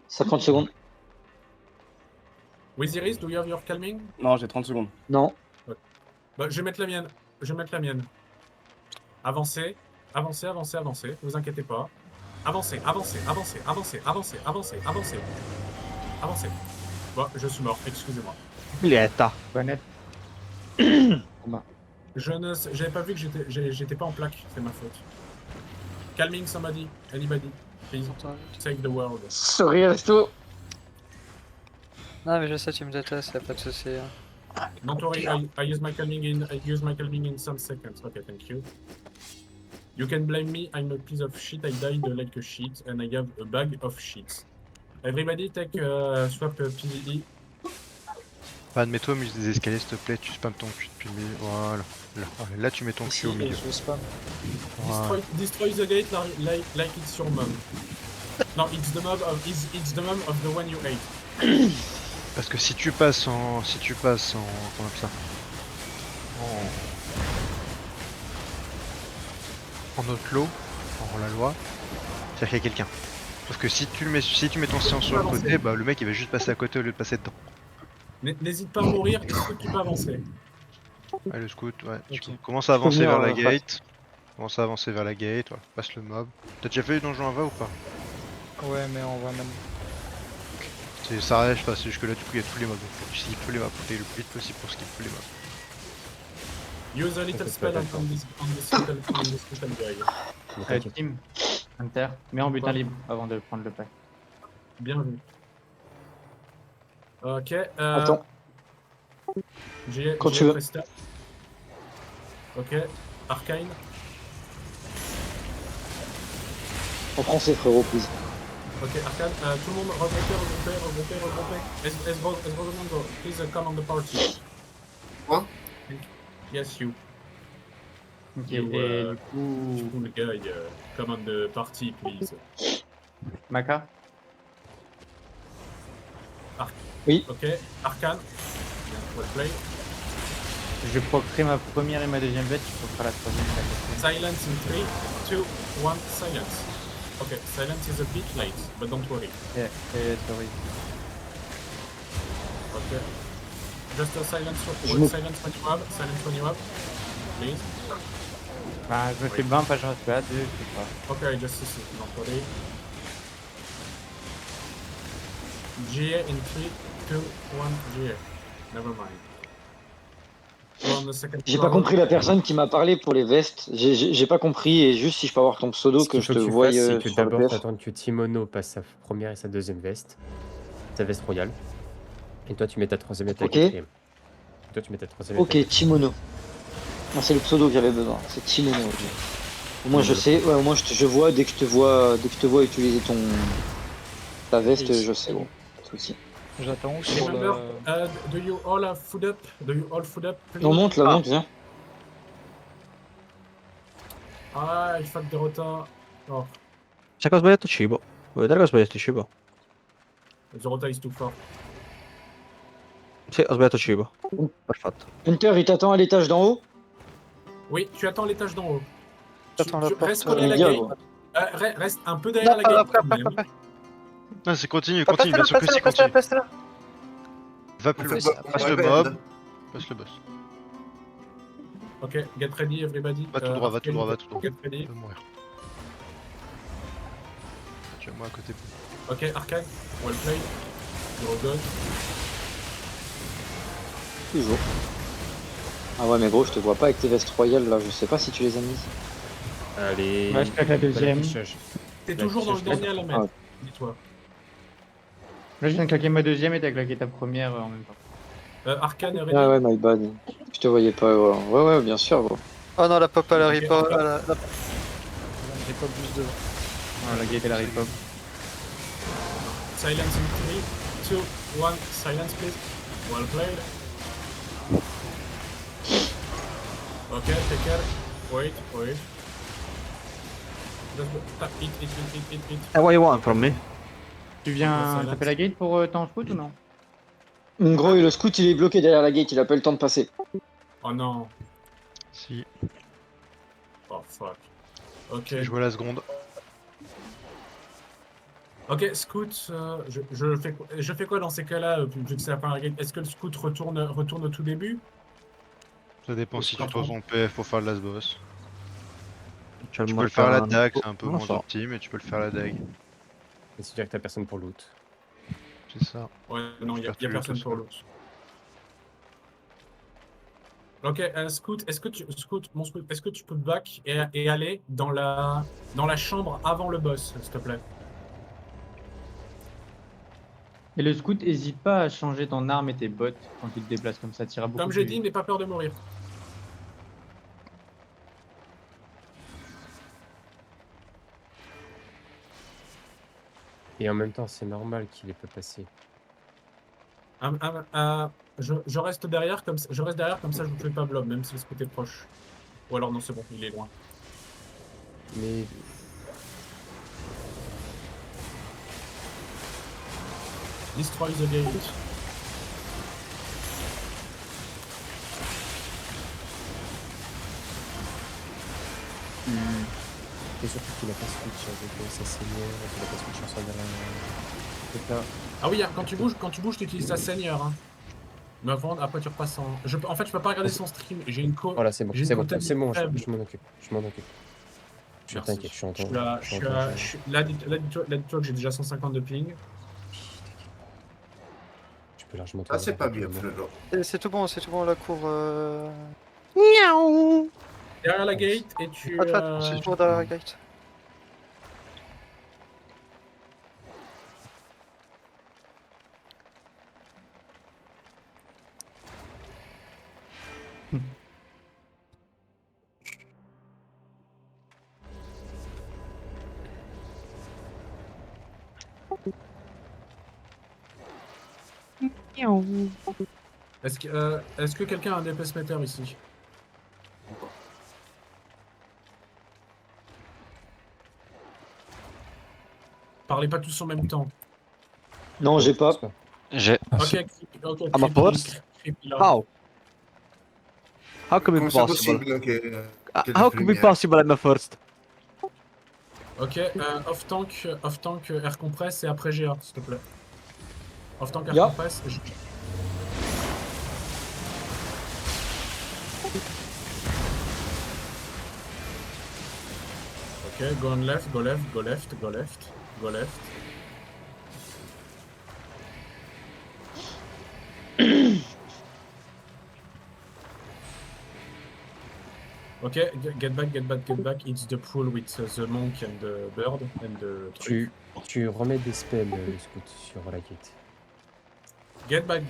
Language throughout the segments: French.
50 secondes. Wizirys, do you have your calming? Non, j'ai 30 secondes. Non. Bah, je vais mettre la mienne. Je vais mettre la mienne. Avancez, avancez, avancez, avancez. Vous inquiétez pas. Avancez, avancez, avancez, avancez, avancez, avancez, avancez. Avancez. Bon, je suis mort, excusez-moi. Lieta. Bonnet. Je ne sais, j'avais pas vu que j'étais pas en plaque, c'est ma faute. Calming somebody, anybody, please, save the world. Sorry, Resto. Non mais je sais, tu me détestes, y'a pas de soucis. Hein. Don't worry, I use my calming in some seconds. Okay, thank you. You can blame me, I'm a piece of shit, I died like a shit, and I have a bag of shit. Everybody take swap PvE. Bah, admets-toi, mais des escaliers, s'il te plaît, tu spams ton cul depuis le milieu. Voilà. Là, tu mets ton cul au milieu. Je spam. Voilà. Destroy the gate like it's your mom. No, it's the mom of the one you ate. Parce que si tu passes en... Comment on appelle ça? En outlaw, en la loi, c'est-à-dire qu'il y a quelqu'un. Sauf que si tu mets ton séance sur le côté, bah le mec il va juste passer à côté au lieu de passer dedans. N'hésite pas à mourir, tu peux avancer. Ouais, le scout, ouais. Ok. Tu commences à avancer venir, vers la face. gate. Commence à avancer vers la gate, voilà. Passe le mob. T'as déjà fait les donjons Ava ou pas? Ouais, mais on va même. Ça reste, c'est jusque là, du coup il y a tous les mobs. Donc tu skippes les mobs, t'es le plus vite possible pour skipper les mobs. Use a little spell on this little guy. Team. Hunter. Mets en butin libre avant de prendre le pack. Bien vu. Ok. Attends. Quand tu veux. Presta. Ok. Arcane. En français, frérot, please. Ok, Arcane. Tout le monde regroupez. Esbrogomondo, please come on the party. Moi? Yes, you. Ok, You, et du coup, cool guy, come on the party, please. Maka. Oui. Ok, Arcane. Well play. Je procerai ma première et ma deuxième bête, je procerai la troisième et la quatrième. Silence in 3, 2, 1, silence. Okay, silence is a bit late, but don't worry. Sorry. Okay. Just a silence, Je me- silence when you have, please. Bah, je me fais 20 pages reste là, 2, je sais pas. Okay, just a second, don't worry. GA in 3, 2, 1, GA. Never mind. So on the second J'ai pas floor- compris la personne qui m'a parlé pour les vestes. J'ai pas compris. Et juste si je peux avoir ton pseudo Ce que qu'il je faut te que tu voie fasses, c'est que sur le d'abord PF. t'attends que Timono passe sa première et sa deuxième veste, sa veste royale. Et toi tu mets ta troisième et ta Ok. quatrième. Et toi tu mets ta troisième et ta Ok, Timono. Non, c'est le pseudo que j'avais besoin. C'est Timono. Ok. Au moins je sais. Ouais, au moins je vois dès que je te vois utiliser ta veste, Yes. je sais. Bon, pas de souci. J'attends sur Remember, le. do you all have food up? Do you all food up, please? On monte là, monte, viens. Ah, il fuck de retard. Oh, Sai che ho sbagliato cibo? Vuoi vedere che ho sbagliato cibo? the rota is too far. Sì, ho sbagliato cibo. Perfetto. Hunter, il t'attend à l'étage d'en haut. Oui, tu attends l'étage d'en haut. J'attends la porte. Reste collé à la Bien, gate. gros. Reste un peu derrière la gate quand même. Non, c'est continue, bien sûr que c'est continue. Va plus loin, passe le mob, passe le boss. Ok, get ready everybody. Va tout droit, va tout droit, va tout droit. Get ready. Je vais mourir. Tu as moi à côté. Ok, Arcane, well played. You're good. Toujours. Ah ouais, mais gros, je te vois pas avec tes vestes royales là. Je sais pas si tu les as mises. Allez. Ouais, je claque la deuxième. T'es La toujours dans le fiche, dernier à la Ah. mettre, dis-toi. Là, je viens de claquer ma deuxième et t'as claqué ta première en même temps. Arcane est ready. Ah ouais, my bad. Je te voyais pas. Ouais, bien sûr, gros. Oh non, la pop elle arrive Ok, pas. on va. J'ai pas plus de. Ah, la gate elle arrive pas. Silence in 3, 2, 1, silence please. Well played. Ok, take care. Wait. Just hit. And what you want from me? Tu viens Silence. taper la gate pour t'en foot ou non? Gros, le scout il est bloqué derrière la gate. Il a pas eu le temps de passer. Oh non. Si, Oh fuck. Ok. je vois la seconde. Ok, scout, je fais quoi dans ces cas-là, vu que c'est la première gate? Est-ce que le scout retourne au tout début? Ça dépend si tu Comprends. trouves ton PF pour faire le last boss. Tu vas Tu le peux le faire faire à la un- dague, c'est un peu Non, moins ça va. opti, mais tu peux le faire à la dague. Et c'est-à-dire que t'as personne pour loot. C'est ça. Ouais, non, Tu il y a perds tout personne tout pour seul. l'autre. Ok, scout, mon scout, est-ce que tu peux back et aller dans la chambre avant le boss, s'il te plaît? Et le scout, hésite pas à changer ton arme et tes bottes quand tu te déplaces comme ça, tira beaucoup Comme plus j'ai dit, vite. n'aie pas peur de mourir. Et en même temps, c'est normal qu'il ait pas passé. Je reste derrière comme ça, je vous fais pas blob, même si le scout est proche. Ou alors non, c'est bon, il est loin. Mais Destroy the gate. et surtout qu'il a pas switch avec sa seigneur, qu'il a pas switch ensemble à la... C'est ça. Ah oui, quand tu bouges, tu utilises ta seigneur. Hein. Mais après tu repasses en. En fait, je peux pas regarder son stream. J'ai une Voilà, c'est bon, j'ai une c'est bon, quota c'est bon, faible. je m'en occupe, je m'en occupe. Merci. T'inquiète, je suis en Je temps. suis à- je je suis suis en temps, à- je- je suis- Là, dis-toi que j'ai déjà 150 de ping. Tu peux largement Ah, c'est pas bien bien, Fleur. C'est tout bon, la cour. Derrière la gate et tu. Attends, je derrière la gate. Est-ce que quelqu'un a un DPS meter ici? Parlez pas tous en même temps. Non, j'ai pas. J'ai. Ok, I'm a first. How? How can Comment it c'est possible? possible que How can it possible I'm a first? Ok, off-tank air compress et après GA, s'il te plaît. Off-tank air Ya. compress. Ok, go on left, go left, go left, go left, go left. Ok, get back. It's the pool with the monk and the bird and the tree. Tu remets des spells, le scout, sur la gate. Get back.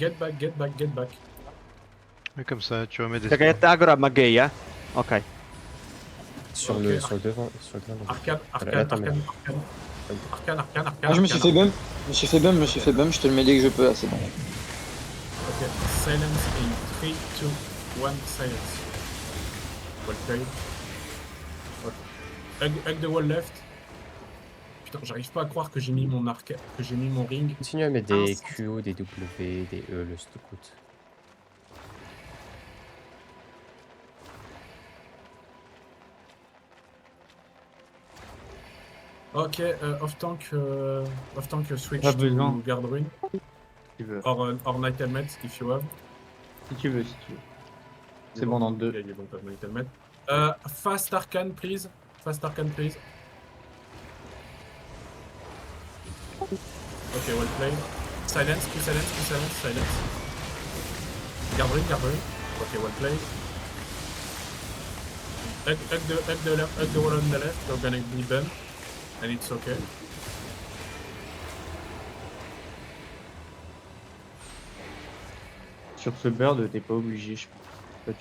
Mais comme ça, tu remets des Kaya spells. Tagora Magay, hein? Ok. Sur Ok. le devant. Arcane. Ah, je me suis fait bum. Je me suis fait bum. Je te le mets dès que je peux. Là, c'est bon. Ok, silence in 3, 2, 1, silence. Well played. Ok. Hug the wall left. Putain, j'arrive pas à croire que j'ai mis mon arc, que j'ai mis mon ring. Continue à mettre des QO, des W, des E, le scout. Ok, off-tank switch Pas to besoin. guard rune. Si tu veux. Or night helmet if you have. Si tu veux. C'est bon dans deux. Yeah, you don't have night helmet. Fast arcane, please. Ok, well played. Silence. Guard rune. Ok, well played. Hug the wall on the left, you're gonna be banned. And it's okay. Sur ce bird, t'es pas obligé, je pense. Toi,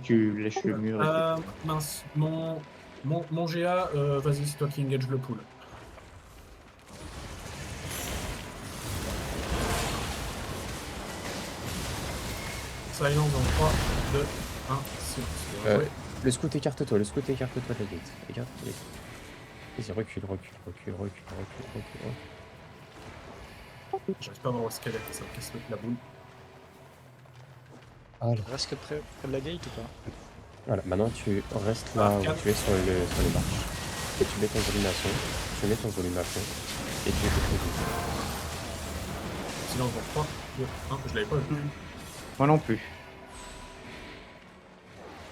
tu lèches le mur. et c'est tout. Mince, mon GA, vas-y, c'est toi qui engage le pool. Silence dans 3, 2, 1, silence. Ouais. Le scout, écarte-toi de la gate. Écarte-toi de la gate. Vas-y, recule. J'arrive pas à voir où est-ce qu'elle est, ça me casse la boule. Reste que près de la gate ou pas? Voilà, maintenant tu restes là où tu es sur les marches. Et tu mets ton volume à fond. Et tu fais tout. Silence dans 3, 2, 1. Je l'avais pas vu. Moi non plus.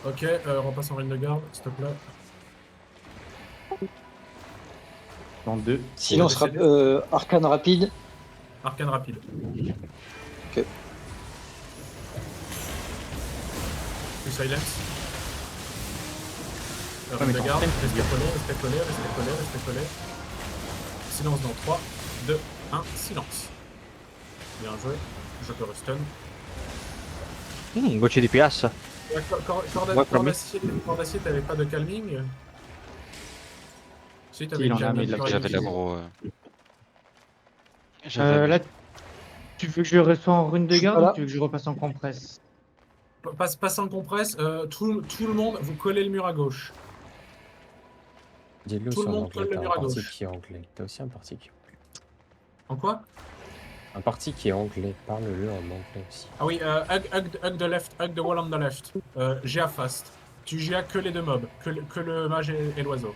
Ok, repasse en ligne de garde, s'il te plaît. Dans 2. Silence arcane rapide. Arcane rapide. Ok. Plus silence. mais Ligne de ton garde, stun, restez collé, restez collé, restez collé, restez collé. Silence dans 3, 2, 1, silence. Bien joué. Je te restun. Gocce DPS. Corde d'acier, t'avais pas de calming? Si, t'avais il en une a, mais calming. il a- J'avais de l'aggro. Là, tu veux que je reçois en rune de Je suis garde pas ou là. tu veux que je repasse en compresse? Passe en compresse, tout le monde, vous collez le mur à gauche. Dis-le Tout aussi le en monde colle anglais. le T'as mur un à parti gauche. qui est anglais. T'as aussi un parti qui est anglais. En quoi? Un parti qui est anglais. Parle-le en anglais aussi. Ah oui, hug the left, hug the wall on the left. GA fast. Tu GA que les deux mobs, que le mage et l'oiseau.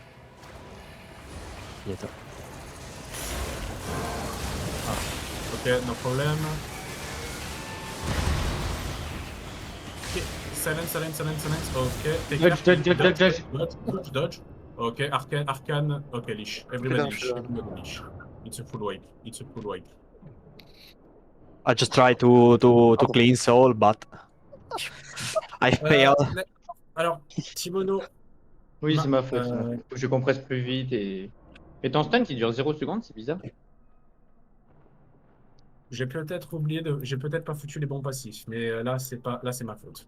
Yeta. Ok, no problème. Ok, silence. Ok, take Dodge, care. dodge. Ok, arcane. Ok, leash. Everybody Je suis là. leash. It's a full wipe. I just try to clean soul, but I fail. Alors, Timono, Oui, c'est ma faute. euh, Faut que je compresse plus vite et. Et ton stun qui dure 0 secondes, c'est bizarre. j'ai peut-être pas foutu les bons passifs, mais là c'est ma faute.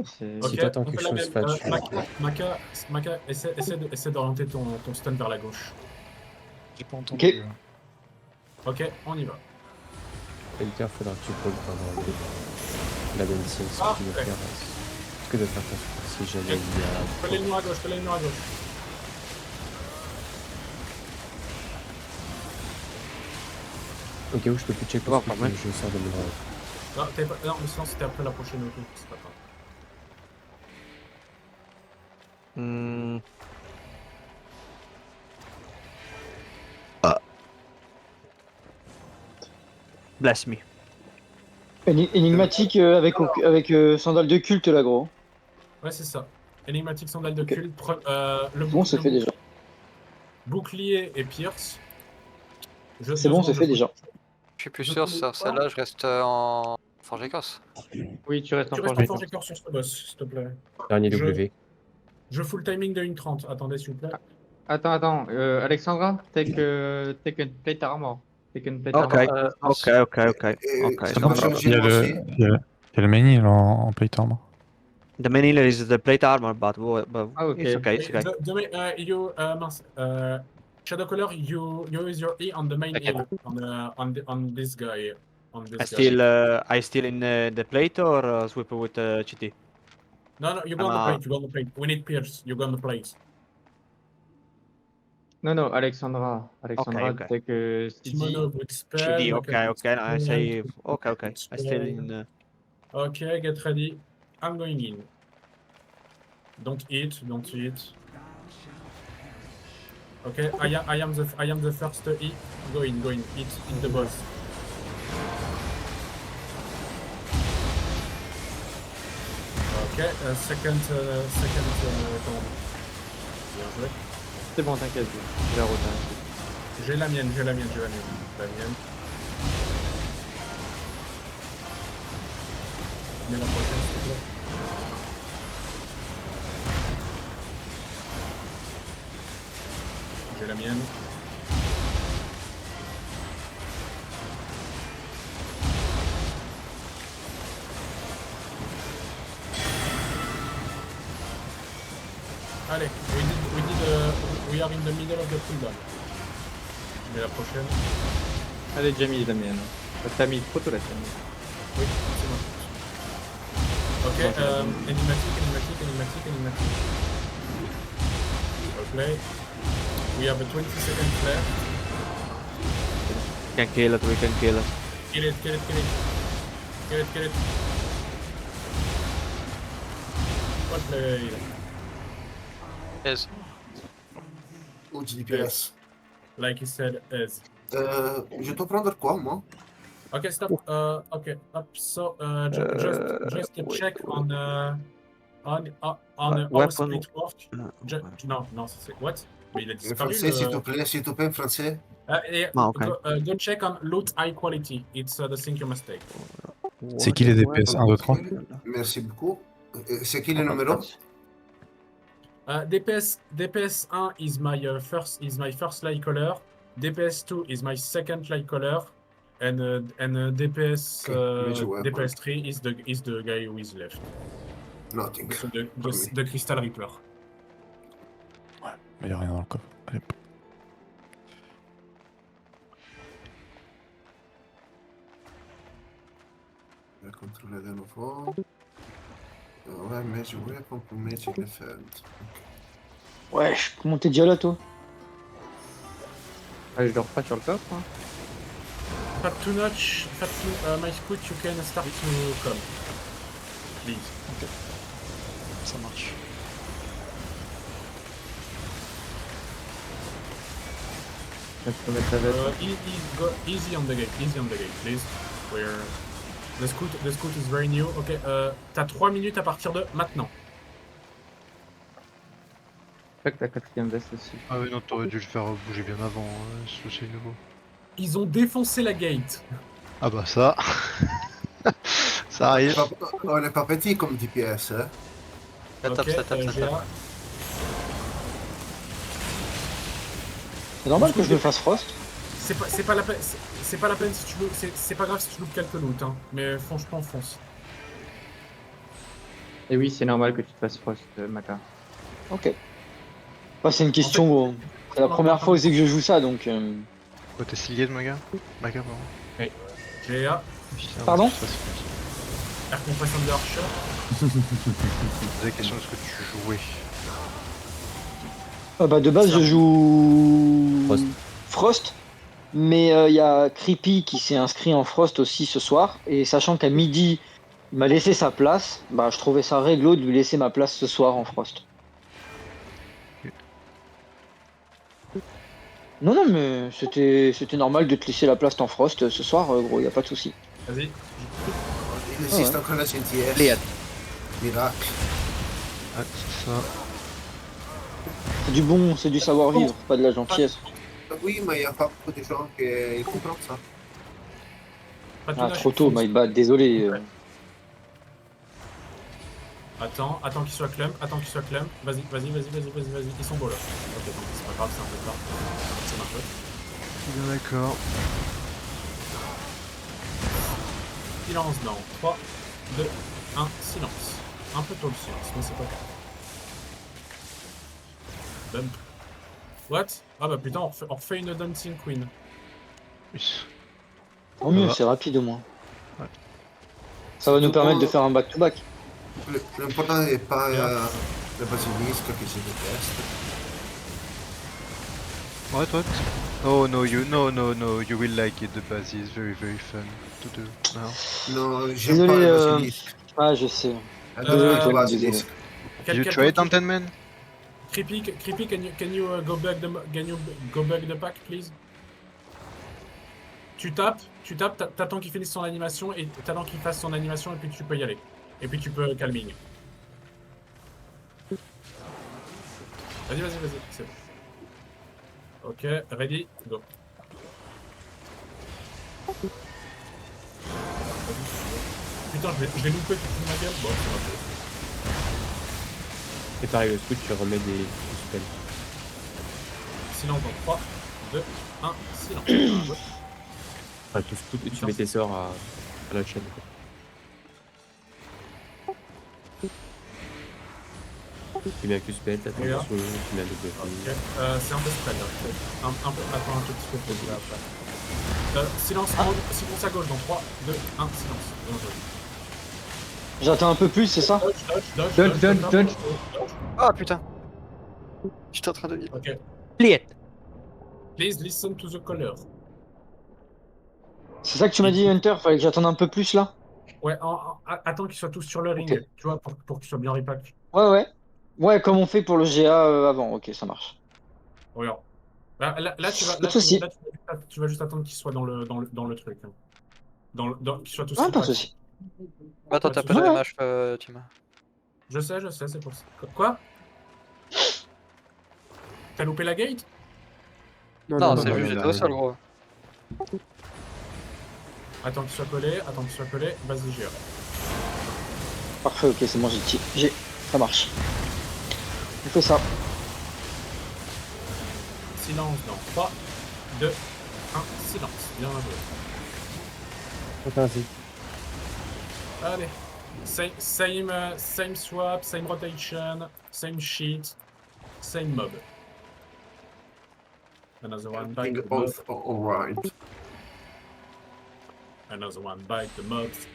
C'est- Ok, Si t'attends on quelque fait la chose, même. Fatch. Maka, essaie d'orienter ton stun vers la gauche. J'ai pas entendu. Ok. Ok, on y va. Fais gaffe, faudra que tu pôles pendant la bonne scene. Ah, Ce que tu dois ouais. faire. Ce que doit faire ton si jamais il y a. Collez le mur à gauche. Ok, où je peux plus check Voir, parce que quand même. je sors de mon drive. Non, mais sinon c'était après la prochaine auto, c'est pas grave. Hmm. Bless me. Énigmatique avec sandales de culte là, gros. Ouais, c'est ça. Énigmatique sandale de Ok. culte, le Bon, c'est fait déjà. bouclier et pierce. C'est bon, c'est fait déjà. Je suis plus sûr sur celle-là, je reste en Forge Écosse. Oui, tu restes en Tu restes forge. en forge écorce sur ce boss, s'il te plaît. Dernier Je- W. Je fous le timing de 1:30. Attendez, s'il vous plaît. Attends. Alexandra, take a plate armor. Take a plate Okay. armor. Okay. Ça So marche I'm- aussi, moi aussi. Il y a le main en plate armor. the main healer is the plate armor, but Ah, ok. it's okay. It's okay. Shadow Color, you use your E on the main Okay. heal, on this guy. I still in the plate or sweep with GT? No, you go on the plate. We need Pierce. You go on the plate. Non, Alexandra. Okay. take a CD. Timono with spell. GD. Maka Okay. with I spell, say okay. I spell. still in. Okay, get ready. I'm going in. Don't hit. Okay, I am the first E. Go in. Hit the boss. Okay, second command. Bien joué. C'est bon, t'inquiète. Je la route. J'ai la mienne. La mienne. Mais la prochaine, s'il te plaît. J'ai la mienne. Allez, we are in the middle of the cooldown. Mais la prochaine, Allez, Jamie, la mienne. T'as mis trop tôt la tienne. oui, c'est moi. Ok, énigmatique. Okay. We have a 20 seconds left. We can kill it. Kill it. What play? Yes. Ou du DPS. Like he said, is. Je dois prendre quoi, moi? Okay, stop. Okay, up. So, just a check on how Weapon. split work. Non, c'est what? Mais il a Le disparu. français, s'il te plaît, français. okay. Go check on loot high quality. It's the thing you must take. C'est qui les DPS 1, 2, 3? Merci beaucoup. C'est qui le numéro? DPS 1 is my first light color. DPS 2 is my second light color. And DPS DPS 3 is the guy who is left. Nothing. So the Crystal Reaper. Il n'y a rien dans le coffre. Allez. Je vais contrôler de nouveau. Ouais, mais je voulais qu'on peut mettre le fend. Ouais, comment t'es déjà là, toi? Ah, je dors pas sur le coffre. Hein. Fat to notch, my scout, you can start to come. Please. Ça marche. Je peux mettre la veste. Easy on the gate, please. We're... The scout is very new. Ok, t'as 3 minutes à partir de maintenant. Je crois que ta 4ème veste aussi. Ah ouais, non, t'aurais dû le faire bouger bien avant, c'est nouveau. Ils ont défoncé la gate. Ah bah ça... ça arrive. On n'est pas petit comme DPS, hein. Ça tape. C'est normal que je me fasse frost. C'est pas la peine si tu veux, c'est pas grave si tu loupes quelques loots, hein. Mais franchement, fonce. Et oui, c'est normal que tu te fasses frost, Maka. Ok. Bah, c'est une question, gros. C'est la première fois aussi que je joue ça, donc... Oh, t'es Silgate, Maga? Maga, pardon. GA, Putain, Pardon? Air Compression de Archer. C'est la question de ce que tu jouais. Bah, de base, je joue... Frost. Frost. Mais il y a Creepy qui s'est inscrit en Frost aussi ce soir. Et sachant qu'à midi, il m'a laissé sa place, bah, je trouvais ça réglo de lui laisser ma place ce soir en Frost. Non, mais c'était normal de te laisser la place en Frost ce soir, gros, y a pas de souci. Vas-y. Il existe encore la CNTS. Liat. Miracle. Ah, c'est ça. C'est du bon, c'est du savoir-vivre, pas de la gentillesse. Oui, mais il n'y a pas beaucoup de gens qui comprennent ça. Pas de Ah, nage, trop tôt, fonce. my bad, désolé. Attends qu'il soit clump, Vas-y. Ils sont beaux là. Ok, tant pis, c'est pas grave, c'est un peu tard. C'est ma faute. Bien d'accord. Silence dans 3, 2, 1, silence. Un peu tôt le silence, mais c'est pas grave. Bump. What? Ah bah putain, on refait une Dancing Queen. Oui. Tant mieux, va. c'est rapide au moins. Ouais. Ça va nous Surtout permettre de pour- faire un back-to-back. L'important n'est pas le basilisque que je déteste. What? Oh no, you will like it, the base is very fun to do now. Non, j'aime Désolé, pas le basilisque. Ah, je sais. Adore toi, le basilisque. You try it on 10 men? Creepy, can you go back the pack, please? Tu tapes, t'attends qu'il finisse son animation et t'attends qu'il fasse son animation et puis tu peux y aller. Et puis tu peux calming. Vas-y, c'est bon. Ok, ready, go. Putain, je l'ai loupé toute ma gueule. Bon, c'est ma faute. Et pareil, le scout, tu remets des spells. Silence dans 3, 2, 1, silence. Enfin, tu scout et tu mets tes sorts à la chaîne. Tu mets un Q-spell, t'attends Et là. tu mets un double Ok, free. c'est un peu spread là. Attends un tout petit peu plus là après. Silence à gauche dans 3, 2, 1, silence. Bien joué. J'attends un peu plus, c'est ça? Dodge. Ah putain. J'étais en train de vivre. Ok. Liat. Please listen to the color. C'est ça que tu m'as dit, Hunter? Fallait que j'attende un peu plus là? Ouais, attends qu'ils soient tous sur le ring, Ok. tu vois, pour qu'ils soient bien repack. Ouais. Ouais, comme on fait pour le GA avant, ok, ça marche. Regarde. Là, tu vas, Pas de souci. tu vas juste attendre qu'il soit dans le truc. Hein. Qu'il soit tout Ah, seul. pas de souci. Attends, t'as pas de Ouais. MH, Tim. Je sais, c'est pour ça. Quoi? T'as loupé la gate? Non, c'est non, juste, non, j'étais non, au sol, non. gros. Attends qu'il soit collé, vas-y, GA. Parfait, ok, c'est bon, ça marche. On fait ça. Silence dans 3, 2, 1, silence. Bien joué. Vas-y. Allez. Same swap, same rotation, same sheet, same mob. Another one bite the mob. Alright. Another one bite the mobs.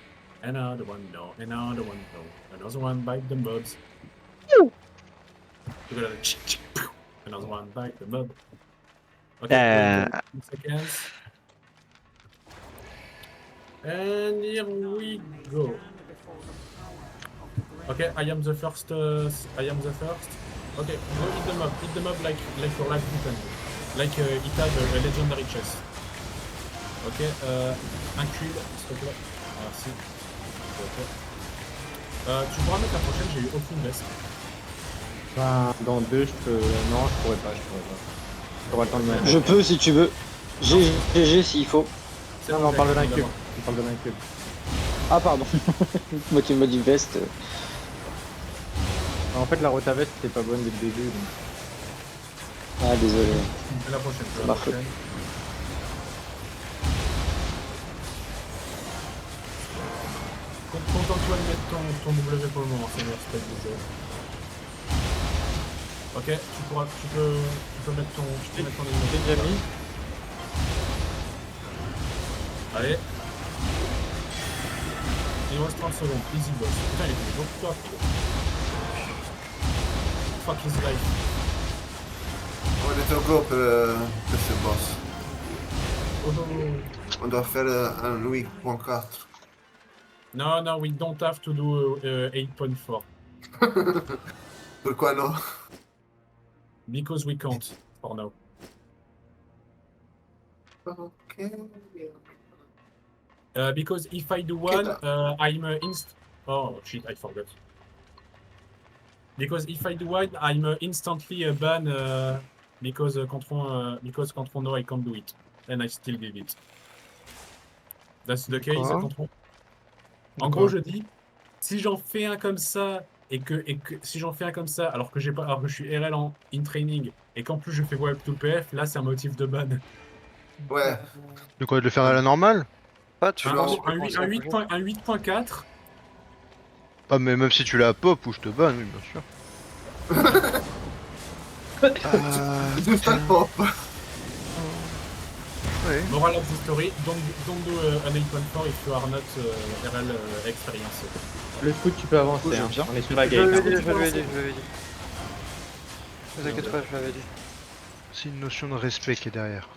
Another one no. Another one no. Another one bite the mobs. Another one bite the mob. Okay, 2 seconds. And here we go. Okay, I am the first. Okay, go hit the mob like your life depends. Like it had a legendary chest. Ok, un cul, s'il te plaît. Merci. Ok. Tu pourras mettre la prochaine, j'ai eu aucune veste. Enfin, dans 2, je peux. Non, je pourrais pas. J'aurai le temps de mettre. Je peux si tu veux. GG s'il faut. Non, mais on parle d'un cube. On parle d'un cube. Ah, pardon. Moi, tu m'as dit veste. En fait, la rota veste c'était pas bonne dès le début. Donc... Ah, désolé. C'est la prochaine. C'est ma faute. Contente-toi de mettre ton W pour le moment, c'est le meilleur spell du jeu. Ok, tu peux mettre ton ennemi. J'ai déjà mis. Allez. Il reste 30 secondes, easy boss. Putain, il est venu beaucoup toi. Fuck his life. On est encore pour ce boss. Oh, oh. On doit faire un 8.4. No, we don't have to do 8.4. Pourquoi non? Because we can't, for now. Ok. Because if I do one, I'm Oh shit, I forgot. Because if I do one, I'm instantly ban because control no, I can't do it, and I still did it. That's the case, control. En gros, je dis, si j'en fais un comme ça et que si j'en fais un comme ça alors que j'ai pas, alors que je suis RL in training et qu'en plus je fais web to PF, là c'est un motif de ban. Ouais. De quoi, de le faire à la normale? Ah, tu Un vois, 8.4. Ah, mais même si tu l'as pop ou je te banne, oui, bien sûr. Juste un pop. Ouais. Moral of the story, don't do an 8.4 if you are not RL experienced. Le scout, tu peux avancer. j'aime Hein. bien. On est sur la je gate. l'avais Hein. dit, je l'avais dit. Ne vous inquiétez pas, je l'avais dit. C'est une notion de respect qui est derrière.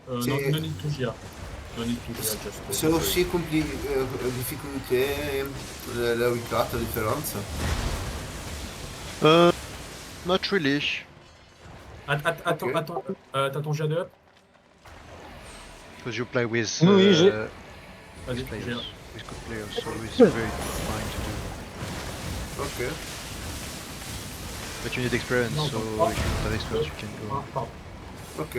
No need to GR. No need to GR, just... C'est aussi difficulté, la 8.4, la différence. Not really. Attends, t'as ton GA de up? Because you play with. Oui, j'ai. Vas-y, players, GA. with good players, so it's very fine to do. Ok. But you need experience, No, so oh. if you don't have experience, you can go. Ah, pardon. Ok.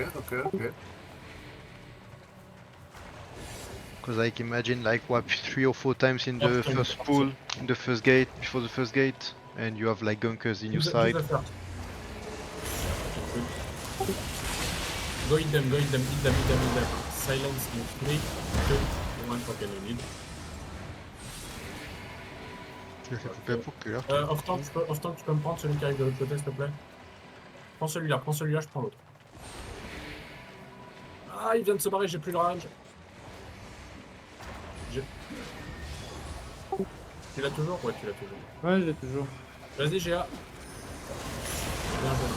Because like imagine like what 3 or 4 times in the Okay. first pool, in the first gate, before the first gate, and you have like gunkers in your side. Go hit them. Silence in 3, 2, 1, ok, no need. Je le fais couper pour que là. Off-tank, tu peux me prendre celui qui arrive de l'autre côté, s'il te plaît? Prends celui-là, je prends l'autre. Ah, il vient de se barrer, j'ai plus le range. Tu l'as toujours? Ouais, tu l'as toujours. Ouais, j'ai toujours. Vas-y, GA. Bien joué.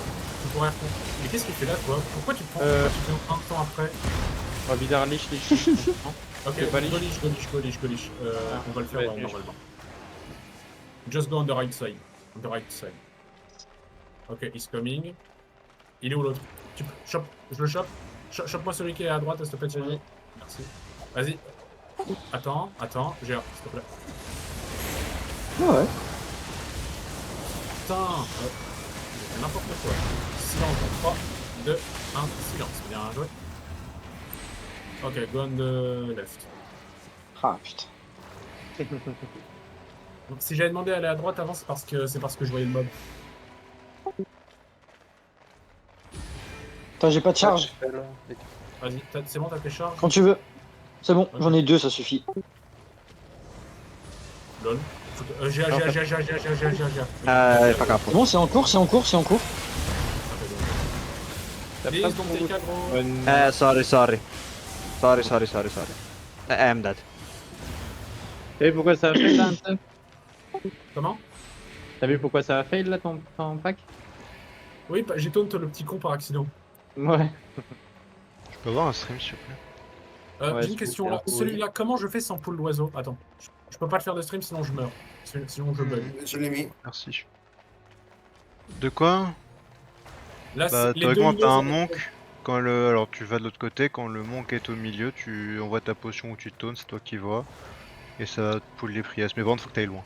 Tu pourrais reprendre. Mais qu'est-ce qu'il fait là, toi? Pourquoi tu prends tu fais un temps après? On va vider lich. Ok, C'est pas lich. go lich. On va le faire normalement. Just go on the right side. Ok, he's coming. Il est où l'autre? Chope, je le chope. Chope-moi celui qui est à droite, s'il te plaît, Thierry. Merci. Vas-y. Attends, GR, s'il te plaît. Ah ouais. Putain, j'ai fait n'importe quoi. Silence dans 3, 2, 1, silence. Bien joué. Ok, go on the left. Ah putain. Donc, si j'avais demandé d'aller à droite avant, c'est parce que je voyais le mob. Attends, j'ai pas de charge. Vas-y, c'est bon, t'as tes charges? Quand tu veux. C'est bon, Ok. j'en ai 2, ça suffit. Lol. J'ai. fuck off. C'est bon, c'est en cours, c'est en cours, c'est en cours. Please don't take aggro. Sorry. Sorry. I am dead. T'as vu pourquoi ça a fail là, Anton? Comment? T'as vu pourquoi ça a fail là ton pack? Oui, j'ai taunt le petit con par accident. Ouais. Je peux avoir un stream s'il te plaît? Ouais, J'ai une question là. oui. Celui-là, comment je fais sans poule d'oiseau? Attends. Je peux pas le faire de stream sinon je meurs. Sinon je bug. Je l'ai mis. Merci. De quoi? Là, Bah les deux théoriquement t'as un milieux, monk. Alors tu vas de l'autre côté, quand le monk est au milieu, tu envoies ta potion ou tu taunts, c'est toi qui vois. Et ça va te pull les priesses. Mais bon, faut que t'ailles loin.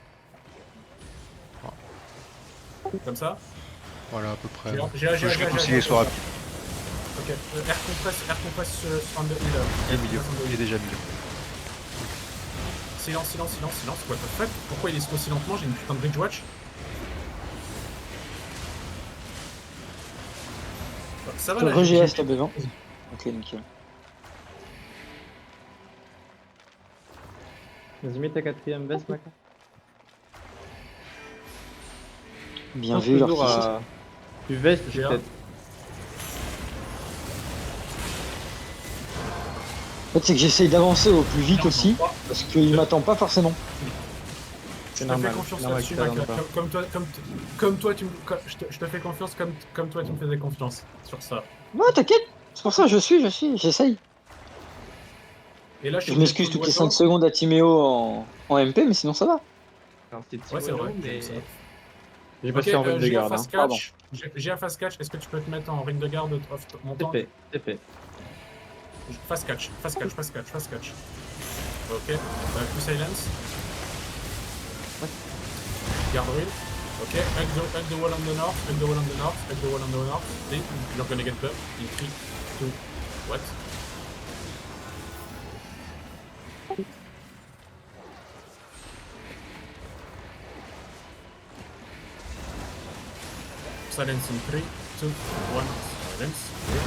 Comme ça. Voilà à peu près. J'ai Je vais conseiller soit rapide. Ok, air compress sur un de healer. Il est milieu, il est déjà milieu. Silence. What the fuck? Pourquoi il est aussi lentement? J'ai une putain de bridge watch. Ça va là. Re-GS, t'as besoin. Ok, nickel. Vas-y, mets ta 4ème veste, Maca. Bien vu, toujours l'artiste. à... Tu vestes, J'ai un. peut-être. En fait, c'est que j'essaye d'avancer au plus vite aussi, parce qu'il m'attend pas forcément. Je te normal, fais confiance normal là-dessus, que ça Maca. donne pas. Comme toi, je te fais confiance comme toi tu me faisais confiance sur ça. Ouais, t'inquiète. C'est pour ça, j'essaye. Et là, Je m'excuse toutes les 5 secondes. secondes à Timéo en MP, mais sinon ça va. Alors, c'est Ouais, c'est vrai. mais... j'aime ça. J'ai Ok, passé en ring de j'ai un garde. Hein. fast catch. J'ai un fast catch. Est-ce que tu peux te mettre en ring de garde off mon temps? C'est fait. Fast catch. Ok. Plus silence. Guardrail. Ok. Hug the wall on the north. Please, you're gonna get buffed. In 3, 2, what? Silence in 3, 2, 1. Silence. Good.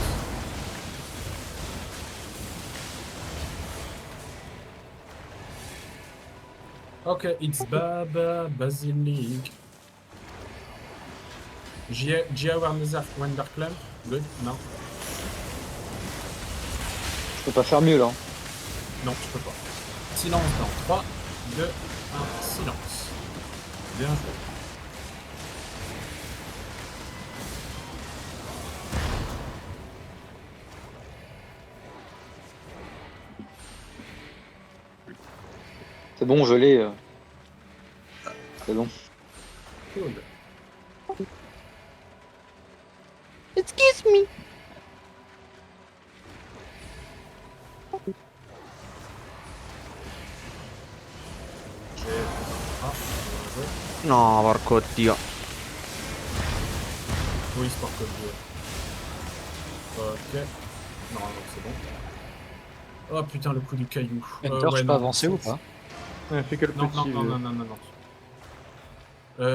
Okay, it's Baba Basilic. Gia Wonderclamp. Good. Non. Je peux pas faire mieux là. Non, je peux pas. Silence dans 3, 2, 1. Silence. Bien joué. C'est bon, je l'ai. C'est bon. Cool. Excuse me. Ah, bien joué. No, porco dio. Oui, sport code 2. Ok. Non, c'est bon. Oh putain, le coup du caillou. Enter, je peux non, avancer ou pas? Ouais, fais que le Non, petit. non.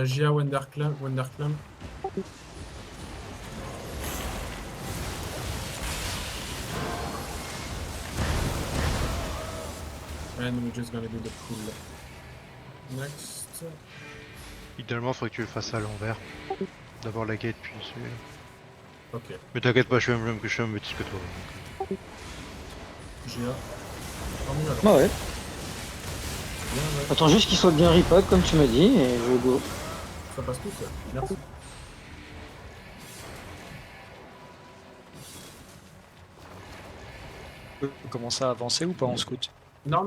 Gia Wonderclamp. And we're just gonna do the pull. Next. Idéalement, faudrait que tu le fasses à l'envers. D'abord la gate, puis celui-là. Ok. Mais t'inquiète pas, je suis un bêtise que toi. Gia. Tant mieux alors. Bah ouais. Bien, ouais. Attends juste qu'il soit bien repod comme tu m'as dit et je go. Ça passe tout seul. Merci. On peut commencer à avancer ou pas en scout? Non.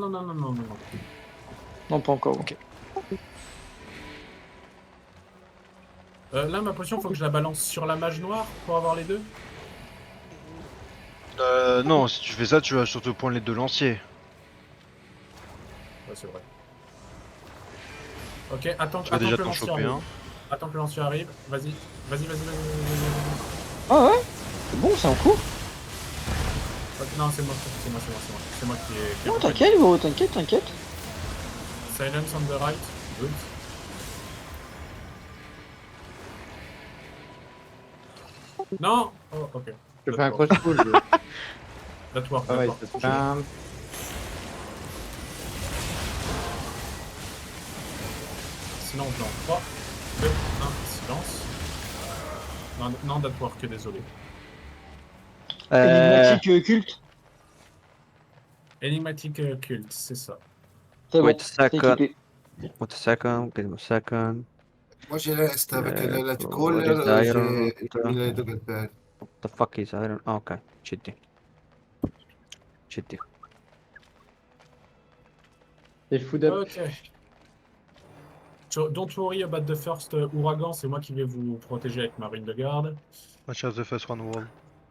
Non, pas encore. Ok. Là, ma potion, faut que je la balance sur la mage noire pour avoir les deux. Non, si tu fais ça, tu vas surtout prendre les deux lanciers. Ouais, c'est vrai. Ok, attends Tu vas que déjà le t'en lancier choper arrive. un. Attends que le lancier arrive. Vas-y. Vas-y. Ah ouais? C'est bon, c'est en cours? Non, c'est moi. C'est moi qui ai. Non, t'inquiète, gros, t'inquiète. Silence on the right. Good. Non! Oh, ok. Je fais un cross pull. That work, Ah ouais, that work. c'est simple. Sinon, on fait en 3, 2, 1, silence. Non, that work, désolé. Énigmatique culte. Enigmatic Cult, c'est ça. C'est bon, Wait a c'est second. équipé. Wait a second. Give me a second. Moi, je reste avec Euh, la what is colère, iron? j'ai mis les deux galpères. What the fuck is iron? Oh, okay. GD. Et food up. Ok. So, don't worry about the first ouragan, c'est moi qui vais vous protéger avec ma rune de garde. Watch out the first one wall.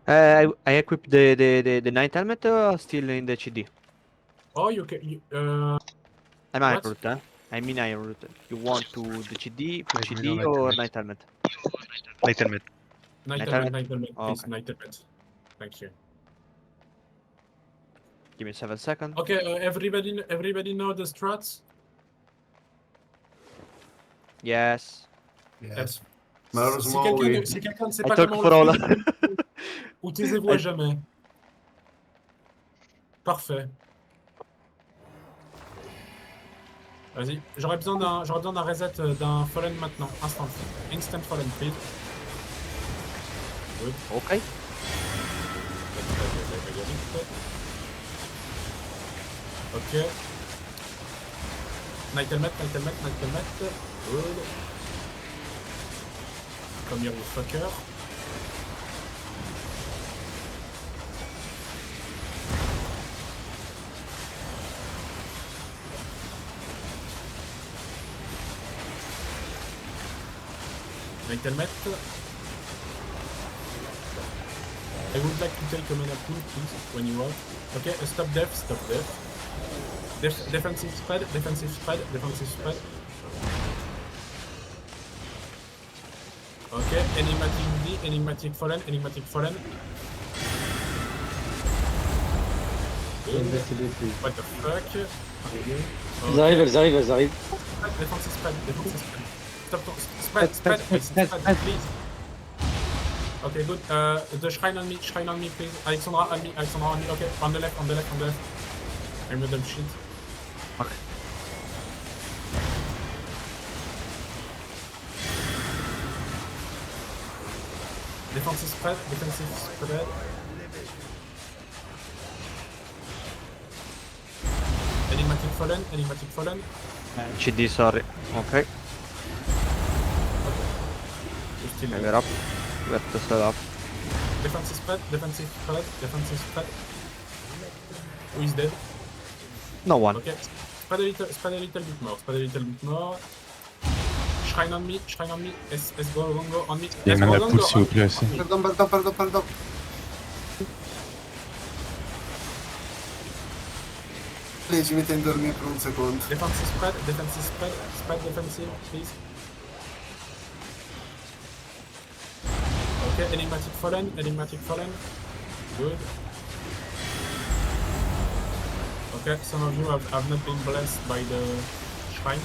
I equipped the night helmet still in the CD. Oh, you can. I'm What? iron root, huh? I mean iron root. You want to the CD, full Like, CD we don't or like night helmet? Light helmet. Night helmet? helmet, Oh, please, okay. night helmet. Thank you. Give me 7 seconds. Okay, everybody know the strats? Yes. Si Malheureusement, quelqu'un oui. si quelqu'un ne sait I pas talk comment for le all. faire, utilisez-vous à jamais. Parfait. Vas-y, j'aurais besoin d'un reset d'un fallen maintenant. Instant fallen, please. Good. Okay. Ok. Night helmet. Good. Come here, you fucker. Night helmet. I would like to take a mana pool, please, when you are. Okay, stop death. Defensive spread. Okay, enigmatic fallen. Investigate, please. What the fuck? Elles arrivent. Defensive spread. Stop, spread, please. Okay, good. The shrine on me, please. Alexandra on me. Okay, on the left. Remove them shield. Okay. Defensive spread. Enigmatic fallen. GD, sorry. Okay. You're still We're up. We're still up. Defensive spread. Who is dead? No one. Okay. Spread a little bit more. Shrine on me. Go on me. Il y a Let's un go, mana pool, s'il vous plaît, aussi. Pardon. Allez, je m'étais endormi pour une seconde. Defensive spread, please. Okay, enigmatic fallen. Good. Okay, some of you have not been blessed by the shrine.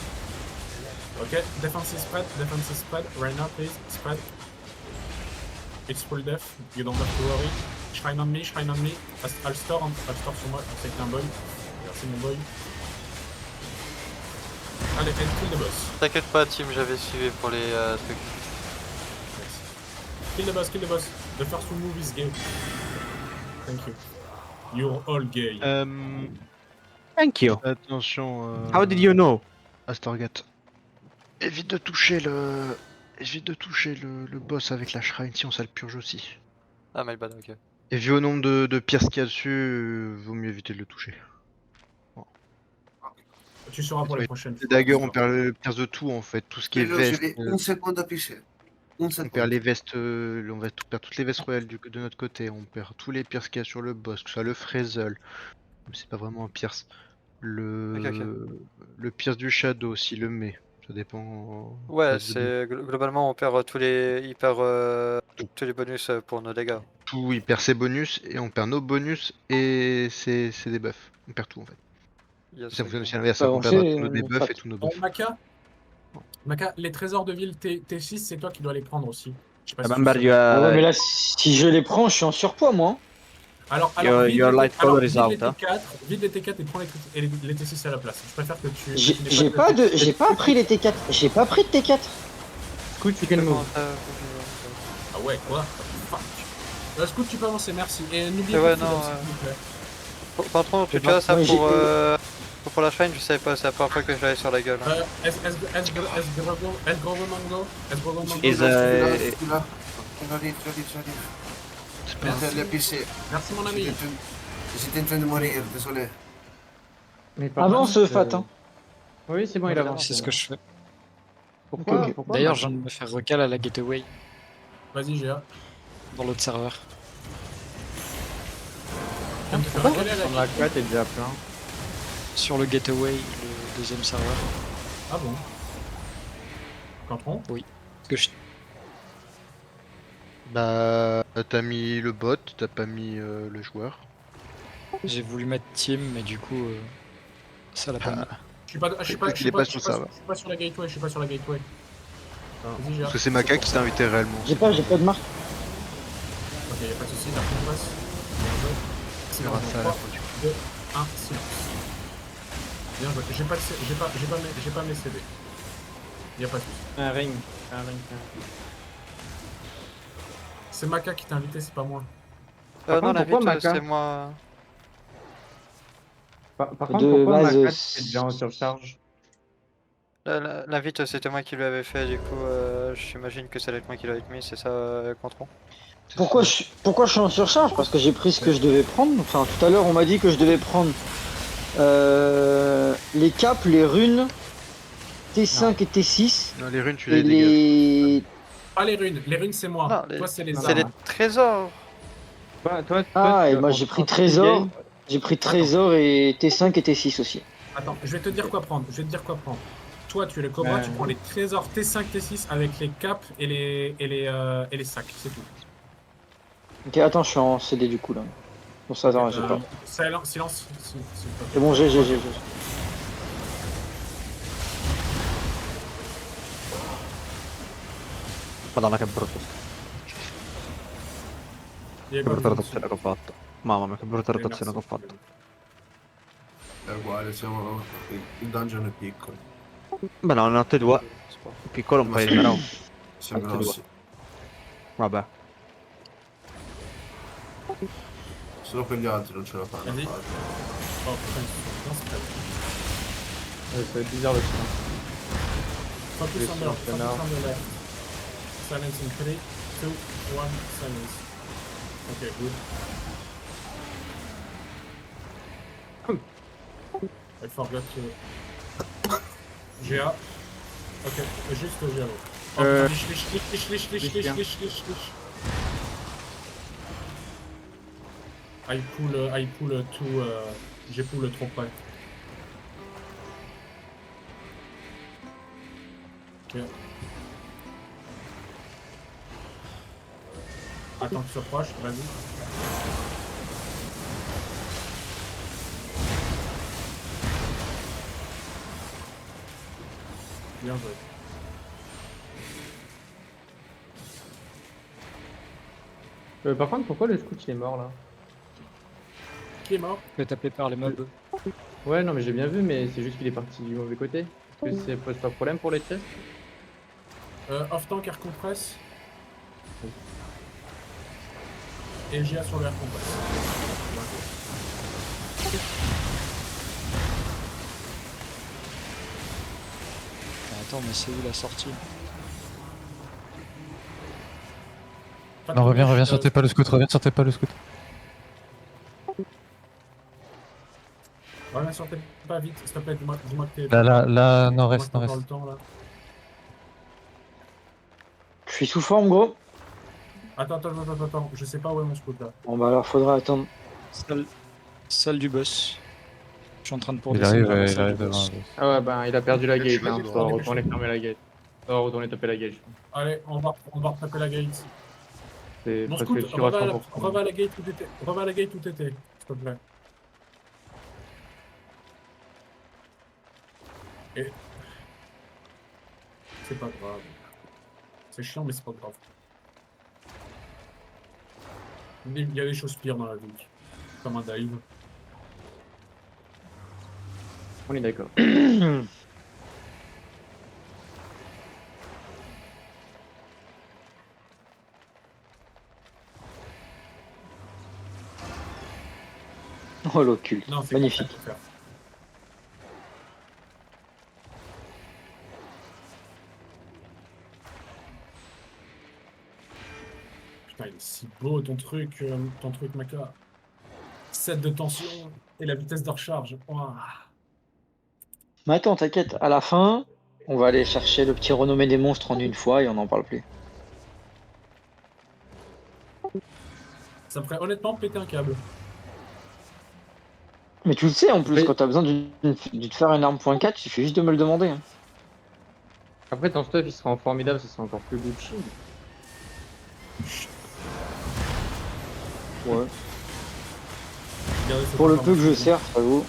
Okay, defensive spread. Right now, please, spread. It's full death, you don't have to worry. Shrine on me. I'll store sur moi, c'est un boy. Merci mon boy. Allez, kill the boss. T'inquiète pas, team, j'avais suivi pour les trucs. Kill the boss. The first move is gay. Thank you. You're all gay. Thank you. Attention. How did you know? Astorgat. Évite de toucher le boss avec la shrine, sinon ça le purge aussi. Ah, my bad, ok. Et vu au nombre de pierres qu'il y a dessus, vaut mieux éviter de le toucher. Tu sauras pour Oui, les prochaines Les fois. daggers, on perd de tout en fait, tout ce qui est J'ai veste. une seconde à pisser. Une On seconde. perd les vestes, on va perdre toutes les vestes royales de notre côté, on perd tous les pierces qu'il y a sur le boss, que ce soit le Frazel, mais c'est pas vraiment un pierce. Le pierce du Shadow, s'il le met, ça dépend. Ouais, ça dépend. globalement on perd il perd tous les bonus pour nos dégâts. Tout, il perd ses bonus et on perd nos bonus et ses debuffs. On perd tout en fait. Yes, Ça fonctionne ok. aussi à l'inverse, Faut on perdra avancer, tous nos debuffs Fat. et tous nos buffs. Maka, les trésors de ville T6, c'est toi qui dois les prendre aussi. Je sais pas si tu Remember, sais. you Ah ouais, mais are, là, si je les prends, je suis en surpoids, moi. Alors, your vide les, light alors, color is vide les out. Hein. T4, vide les T4 et prends les T6 à la place. Je préfère que tu. J'ai pas pris les T4. J'ai pas pris de T4. Scoot, tu can move. Ah ouais, quoi? Fuck. Scoot, tu peux avancer, merci. Et n'oublie Ouais, pas non, s'il vous plaît. Par contre, en tout cas, ça Ouais, pour la shrine, je savais pas, c'est la première fois que je l'avais sur la gueule. Hein. Grogo Mango. Is, J'arrive. J'arrive. J'arrive. Merci mon ami. J'étais en train de mourir, désolé. Mais par Avance, contre, Fat. Hein. Oui, c'est bon, il avance. C'est ce que je fais. Pourquoi, Ok. pourquoi D'ailleurs, Maka je viens de me faire recal à la gateway Vas-y, Géa. dans l'autre serveur. Dans la 4 est déjà plein. Sur le gateway, le deuxième serveur. Ah bon? Cantron? Parce que je... Bah, t'as mis le bot, t'as pas mis le joueur. j'ai voulu mettre team, mais du coup, ça l'a pas mis. Je suis pas sur la gateway, je suis pas sur la gateway. Vas-y, Géa. Parce que c'est Maka qui t'a invité réellement. J'ai pas de marque. Ok, y'a pas de soucis, la première passe. Bien joué. C'est grâce à la 3, 2, 1, silence. Bien joué. J'ai pas mes CD. Y'a pas de soucis. Un ring. C'est Maka qui t'a invité, c'est pas moi. Par Non, contre, pourquoi l'invite, Maka c'est moi. Par contre, De pourquoi base, Maka est déjà en surcharge? L'invite, c'était moi qui l'avais fait, du coup, j'imagine que ça doit être moi qui l'avais mis, c'est ça, Contron? pourquoi je suis en surcharge? Parce que j'ai pris ce que je devais prendre. Enfin, tout à l'heure, on m'a dit que je devais prendre les caps, les runes, T5 et T6. Non, les runes, tu Et les dégages. les... Pas les runes c'est moi. Non, Toi, c'est les C'est les armes. trésors. Toi, Ah, tu et vas moi prendre j'ai pris 30 trésor. games. J'ai pris trésor et T5 et T6 aussi. Attends, je vais te dire quoi prendre. Toi, tu es le cobra, Ouais. tu prends les trésors T5, T6 avec les caps et les sacs, c'est tout. Ok, attends, je suis en CD du coup là. Bon, ça, attends, j'ai pas. Silence. C'est bon, j'ai. Madonna che brutto. Che brutta rotazione che ho fatto. Mamma mia, che brutta rotazione che ho fatto. È uguale, siamo... il dungeon è piccolo. Beh no, notte 2. Piccolo un Ma paio sì. di round. Siamo Tutti e grossi. Vabbè. Solo quegli altri non ce la fanno a Vas-y. fare. Oh putain, non, c'est pas vrai. C'est bizarre le son. Focus on the left, Yes, focus on the left. Silence in 3, 2, 1, silence. Okay, good. I forgot to... GA. Ok, juste GA. Oh, lich. I pull two, j'ai pull trop près. Ok. Attends que tu sois proche, vas-y. Bien joué. Par contre, pourquoi le scout il est mort là? Qui est mort? Tu es tapé par les mobs. Ouais, non, mais j'ai bien vu, mais c'est juste qu'il est parti du mauvais côté. Est-ce que ça pose pas problème pour les chests? Off-tank air compress. Et GA sur le air compress. Attends, mais c'est où la sortie? Non, reviens sur tes pas le scout, reviens sur tes pas le scout. Reviens sur tes pas vite, s'il te plaît, dis-moi que t'es... Là, Dis-moi nord-est, que t'es dans nord-est. le temps, là. Je suis sous forme, gros. Attends, je sais pas où est mon scout là. Bon, bah alors, faudra attendre. Salle du boss. Je suis en train de pour Il descendre arrive, vers la il salle arrive du devant. boss. Ah ouais, ben il a perdu la Je gate, suis hein. vas-y, Faut bon. retourner fermer la gate. Faut retourner taper la gate, je pense. Allez, on va retaper la gate. C'est Mon presque scout, sûr à 100%. reva à la gate où t'étais. Reva à la gate où t'étais, s'il te plaît. Et. C'est pas grave. C'est chiant, mais c'est pas grave. Il y a des choses pires dans la vie. Comme un dive. On est d'accord. Oh, l'occulte. Non, c'est Magnifique. pas ça qu'il faut faire. Putain, il est si beau ton truc, Maka. 7 de tension et la vitesse de recharge. Ouah. Mais attends, t'inquiète. À la fin, on va aller chercher le petit renommé des monstres en une fois et on n'en parle plus. Ça me ferait honnêtement péter un câble. Mais tu le sais, en plus, Oui. quand t'as besoin de te faire une arme .4, il suffit juste de me le demander. Hein. Après, ton stuff il sera en formidable, ça sera encore plus Gucci. Ouais. Regardez cette Pour le peu que je information. sers, ça vaut.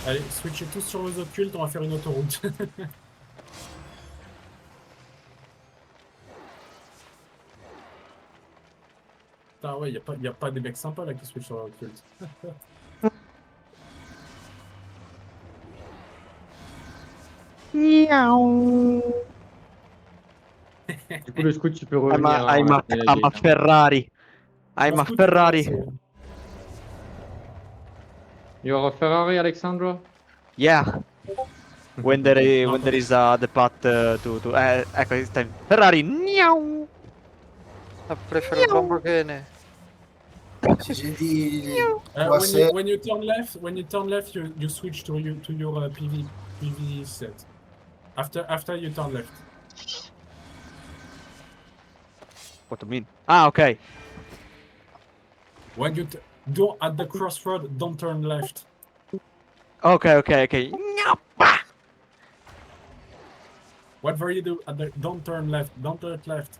Allez, switchez tous sur vos occultes, on va faire une autoroute. Putain, ouais, y a pas des mecs sympas là qui switchent sur l'occulte. Du coup, le scout, tu peux revenir. hein, I'm on a a, fermé la I'm a gate, hein. Ferrari. I'm Mon a scout, Ferrari. c'est- You're a Ferrari, Alexandra? Yeah. When there is the path to ecco, this time. Ferrari. Miau. Prefiero il Lamborghini. Si j'ai dit. when you turn left, you switch to your PV set. After you turn left. What do you mean? Ah, okay. When you do at the crossroad, don't turn left. Okay. Whatever you do, don't turn left. Don't turn left.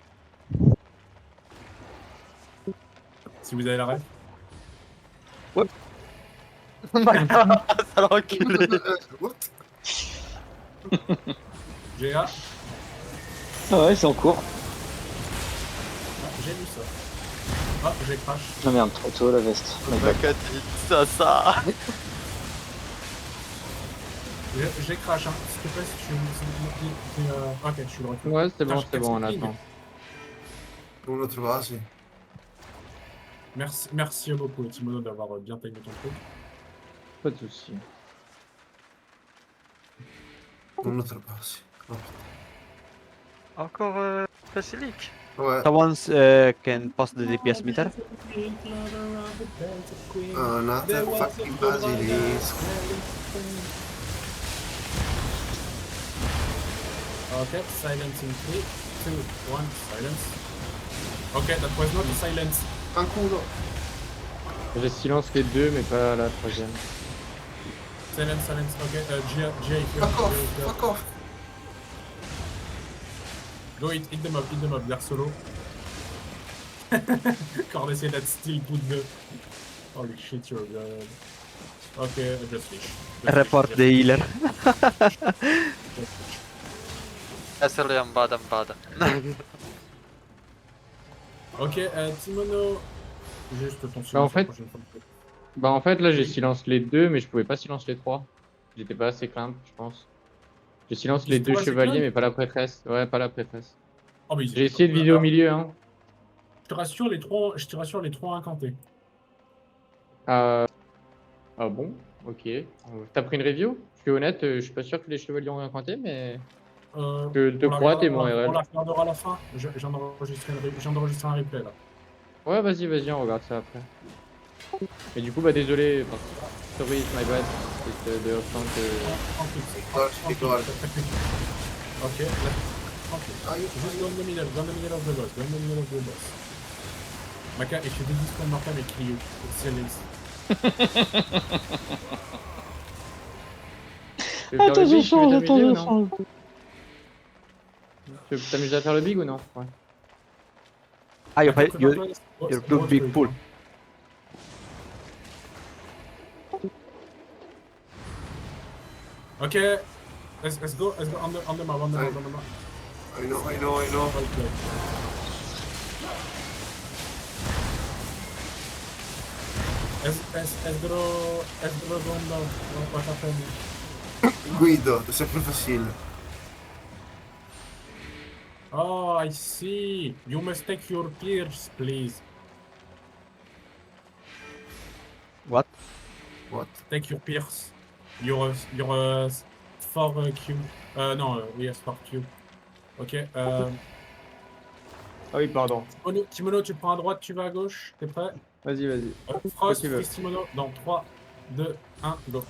Si vous avez la ref. Oh my god, ça l'a enculé. What? GA, Ah ouais, c'est en cours. j'ai vu ça. Ah, j'ai crash. Ah merde, trop tôt la veste. Maka dit ça. J'ai crash, hein. S'il te plaît, si tu ok, je suis de retour. Ouais, c'est bon, Putain, c'est bon, on je attend. Pour notre base. Merci beaucoup, Timono, d'avoir bien timé ton truc. Pas de soucis. Pour notre base. Oh, Encore Basilic. ouais. Someone can pass the DPS meter. Another fucking basilisk. Okay, silence in 3, 2, 1, silence. Okay, that was not a silence. Un culo. J'ai silence les deux, mais pas la troisième. Silence. Okay, Gia, if Fuck off. you're- Fuck off. Go hit them up, they're solo. Quand on essaie d'être still put the... Holy shit, you're good. Okay, just fish. Report the healer. SLM, I'm bad. Ok, Timono... Juste ton Bah, en silence fait- la prochaine fois. Bah en fait là j'ai silence les deux mais je pouvais pas silence les trois. J'étais pas assez climb je pense. J'ai silence les J'étais deux pas assez chevaliers climb mais pas la prêtresse. Ouais pas la prêtresse. Oh, mais J'ai essayé de vider au milieu hein. Je te rassure, les trois incantés. Ah bon, ok. T'as pris une review? Je suis honnête, je suis pas sûr que les chevaliers ont rien compté mais... Je te on la crois, t'es regardera- mon RL. On la regardera à la fin. Je viens d'enregistrer un replay là. Ouais, vas-y, on regarde ça après. Mais du coup, bah désolé, sorry, it's my bad. It's the upfront. Tranquille. Gol, c'est gol. Ok, là, tranquille. Just go in the middle of the boss. Go in the middle of the boss. Maka, ich will this one more time and kill you. Silence. Tu veux faire le big, tu veux t'amuser ou non change. Tu veux t'amuser à faire le big ou non? Ouais. Ah, you're too Boss big quick, pool. hein. Okay, let's go on the map. I know. Okay. Let's go on down. What happened? Guido, è sempre facile. Oh, I see. You must take your pierce, please. What? What? Take your pierce. Your 4Q. Non, yes, 4Q. Ok. Ah oui, pardon. Kimono, tu prends à droite, tu vas à gauche. T'es prêt? Vas-y. Frost, tu veux. Kimono, dans 3, 2, 1, go.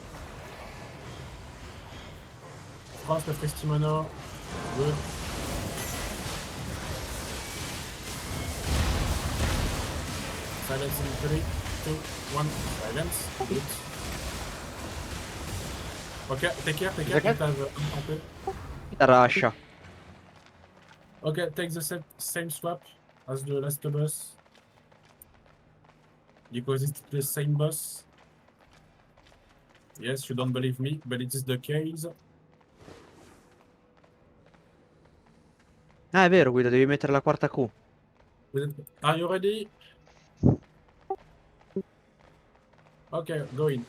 Frost, Kimono. Good. Silence in 3, 2, 1. Silence. Good. Ok, take care, you have uncompé. Rasha. Okay, take the same swap as the last boss. Because it's the same boss. Yes, you don't believe me, but it is the case. Ah, è vero, Guido, devi mettere la quarta Q. Are you ready? Okay, go in.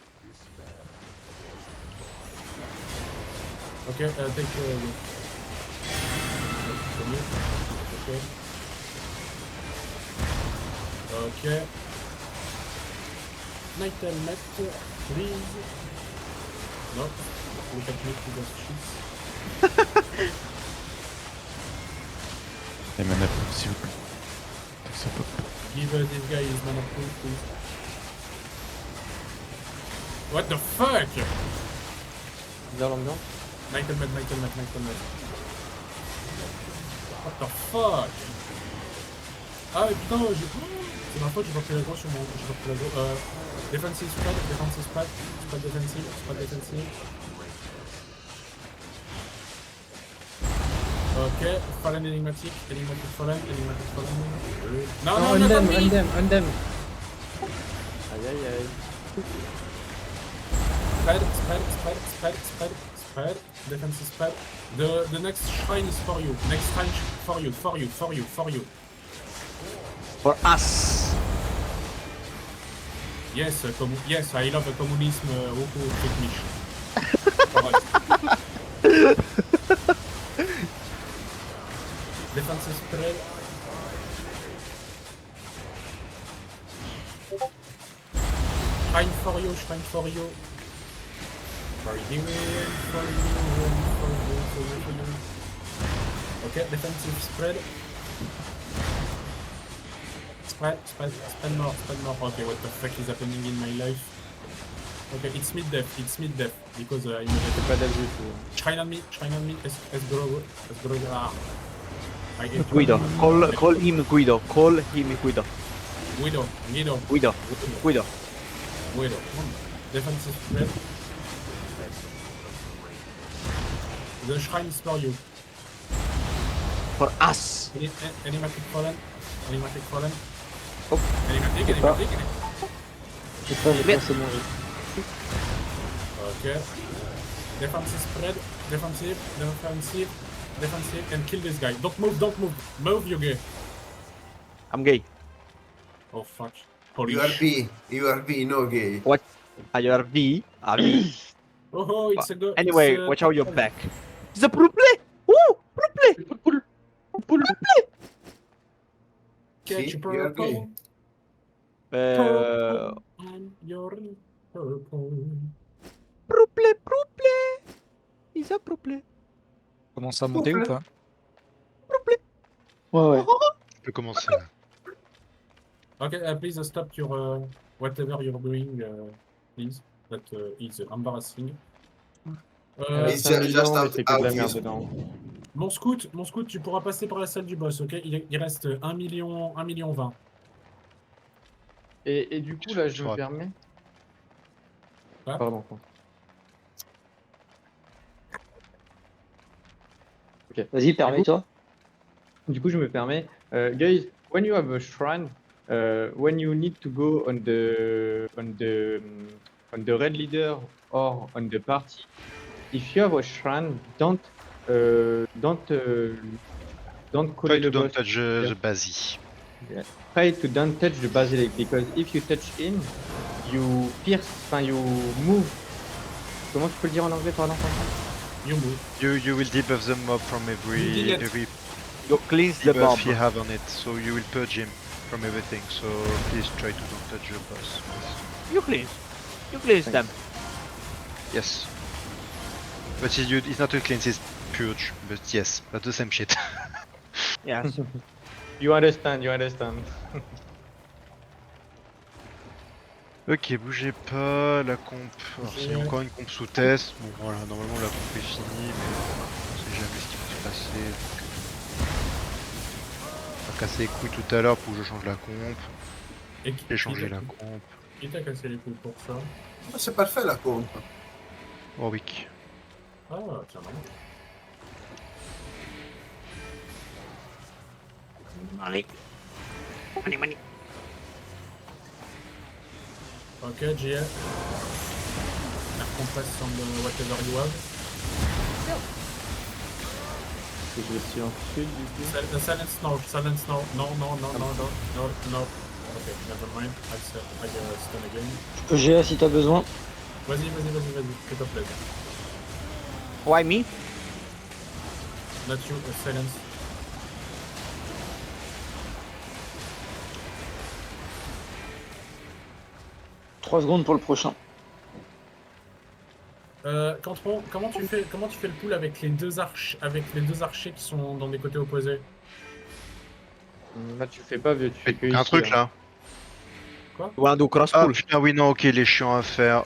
Okay, take okay. Okay. Night helmet, please. No, look at me to the cheese. Et mana pop, s'il vous plaît. Ça pop. Give this guy his mana pool, please. What the fuck? Bizarre l'ambiance. Night helmet. What the fuck? Ah putain, c'est ma faute, j'ai pas pris l'aggro sur mon... J'ai pas pris l'aggro. Defensive spread. Spread defensive. Ok, Fallen Enigmatic Fallen. Non, Undem. Aïe. Spread. Defensive spread. The next shrine is for you. For you. For us. Yes, I love the communism. Technique. Defensive spread. Shrine for you. For you. Okay, defensive spread. Spend more. Okay, what the fuck is happening in my life? Okay, it's mid def because I'm C'est pas d'abus tout. Shrine on me. Let's go. Ah. I get Guido. Call him Guido. Guido. Defensive spread. The shrine is for you. For us. Enigmatic fallen. Oh. Enigmatic. J'ai pas, c'est bon. Okay. Defensive spread. Defensive, and kill this guy. Don't move. Move, you gay. I'm gay. Oh fuck. Holy You are B, no gay. What? Ah, you are V? Ah, V. Oh, it's a go. Anyway, it's, watch out your back. It's a pro play! Woo! Pro play! Catch See, purple. you are gay. And you're purple. Pro play! It's a pro play. Commence à monter ou pas? Ouais. Tu peux commencer. Ok, please stop your whatever you're doing, please. That is embarrassing. Euh, It's 5 just millions, mais c'est que de la out merde here. dedans. Mon scout, tu pourras passer par la salle du boss, ok? Il reste 1 million 20. Et du coup, là, je me Ouais. permets. Ouais. Pardon. Ok. Vas-y, permets-toi. Du coup, je me permets. Guys, when you have a shrine, when you need to go on the red leader or on the party, if you have a shrine, don't Try coller to le don't boss. touch the basi. Try to don't touch the basilic because if you touch in, you pierce, enfin you move. Comment tu peux le dire en anglais, pardon, François? You move. You will debuff the mob from You delete. every You cleanse the debuff bomb. you have on it, so you will purge him from everything. So please try to don't touch the boss. You cleanse them. Yes. But it's not a cleanse, it's purge. But yes, that's the same shit. Yes. You understand. Ok, bougez pas, la comp. Alors c'est encore une comp sous test. Bon voilà, normalement la comp est finie, mais on sait jamais ce qui peut se passer. On va casser les couilles tout à l'heure pour que je change la comp. Et J'ai changé la comp. Qui t'a cassé les couilles pour ça? Ah, c'est parfait la comp. Warwick. Ah, tiens, non. Money. Ok, GF. La compresse on the whatever you have. Je vais silence sud du coup. Silence no. No. Ok, never mind. I stun again. Je peux GA si t'as besoin. Vas-y, s'il te plaît. Why me? Not you, silence. Trois secondes pour le prochain. Cantron, comment tu fais le pool avec les deux archers qui sont dans des côtés opposés? Là tu fais pas vieux, tu fais que Un ici, truc hein. là. Quoi? You wanna do cross Ah pull? putain, oui, non, ok, il est chiant à faire.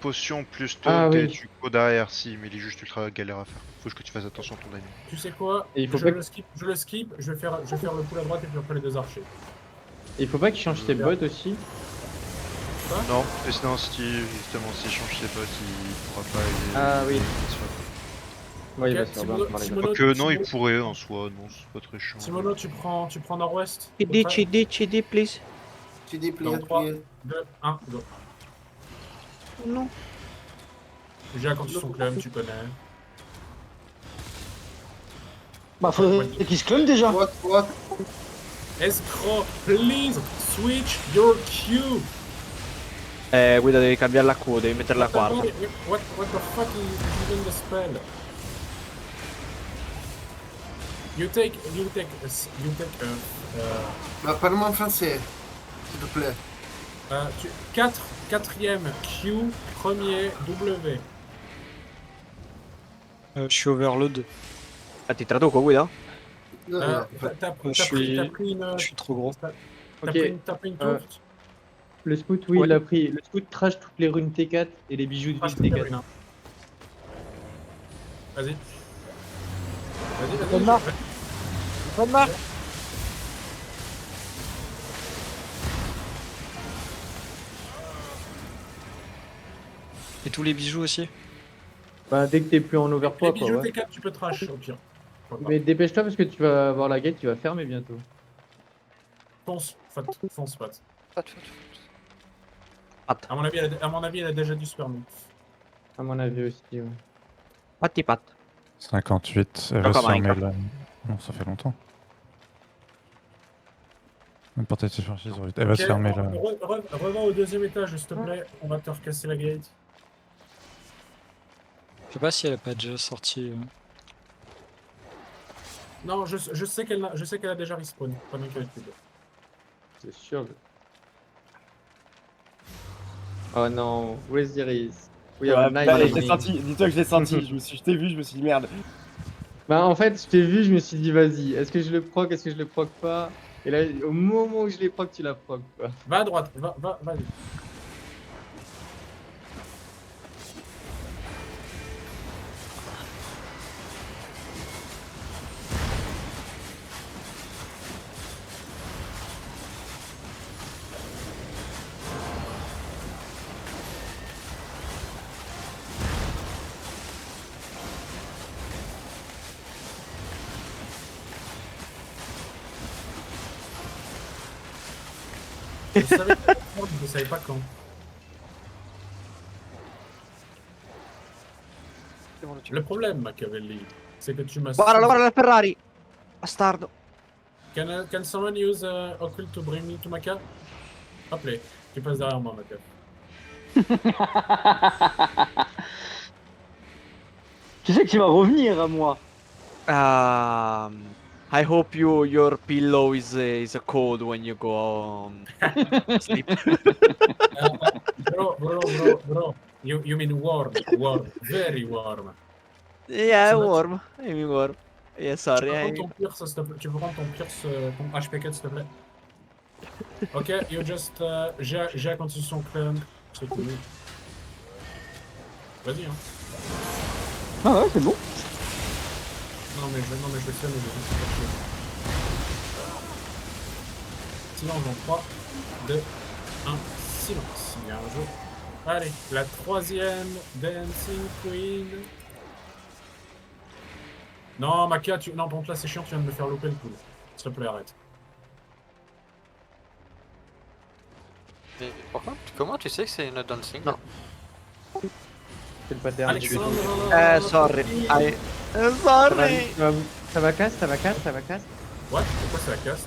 Potion plus taunt Ah, oui. et tu go derrière, si, mais il est juste ultra galère à faire. Faut que tu fasses attention à ton timing. Tu sais quoi? Et il faut je pas le skip, je vais faire le pool à droite et puis après les deux archers. Il faut pas qu'il change ses bots aussi. Non, et sinon, justement, s'il change ses bots, il pourra pas. Ah oui. Ouais, il va Ok, se faire bien par les gars. Donc, non, il pourrait en soi, non, c'est pas très chiant. Simono, tu prends nord-ouest. Chidi, please. Tu dis Dans plié, 3, plié. 2, 1, go. Non. Déjà quand ils sont clem, tu connais. Bah faudrait qu'il se clum déjà. What? Escroc, please switch your queue. Guida, devi cambiare la Q, devi mettere la quarta. What the fuck is even the spell? You take Bah, parle-moi en français, s'il te plaît. 4ème Q, premier W. Je suis overload. Ah, ti traduco, Guida? T'as Je suis- pris une. Je suis trop gros. T'as Ok. pris une tourte. Le scout, oui, Ouais. il a pris. Le scout trash toutes les runes T4 et les bijoux de Trash ville toutes les T4. runes. Vas-y. Bonne marque. Bonne marque. Et tous les bijoux aussi. Bah, dès que t'es plus en Les overpoids, quoi, bijoux ouais. T4, tu peux trash au pire. Pourquoi pas. Mais dépêche-toi parce que tu vas avoir la gate qui va fermer bientôt. Fonce, Pat. Fat. À mon avis, elle a déjà dû se fermer. À mon avis aussi, ouais. Patti pat. 58, elle va Encore se fermer Minecraft. là. Non, ça fait longtemps. Même pour tête sur 6, elle va se fermer là. Reviens au deuxième étage, s'il te plaît. On va te recasser la gate. Je sais pas si elle a pas déjà sorti. Non, je sais qu'elle a déjà respawn. Pas d'inquiétude. C'est sûr. Oh non, where's the race? We have Ouais, 9 bah, je l'ai remaining. senti, dis-toi que je l'ai senti, je t'ai vu, je me suis dit merde. Bah, en fait, je t'ai vu, je me suis dit, vas-y, est-ce que je le proc, est-ce que je le proc pas? Et là, au moment où je les proc, tu la proc, quoi. Va à droite, vas-y. Je savais que je ne savais pas quand. Le problème, Machiavelli, c'est que tu m'as... Guarda la Ferrari! Bastardo! Can someone use Occult to bring me to Maca? Appelez, tu passes derrière moi, Maca. Tu sais que tu vas revenir à moi. I hope your pillow is cold when you go sleep. Bro. You mean warm, very warm. Yeah, warm. I mean warm. Yeah, Tu sorry. peux prendre ton pierce, s'il te plaît. Tu peux prendre ton pierce, ton HP4, s'il te plaît. Ok, you just... j'ai la constitution clan. C'est cool. Vas-y, hein. Ah ouais, c'est bon. Non, mais je vais faire, mais je vais faire quelque chose. Silence dans 3, 2, 1, silence. Bien joué. Allez, la troisième Dancing Queen. Non, Makia, non, par contre là c'est chiant, tu viens de me faire louper le coup. S'il te plaît, arrête. Mais pourquoi? Comment tu sais que c'est une dancing? Non. C'est le pattern. Alexandre... Sorry. Sorry. Ça va casse. What? Pourquoi c'est la caste?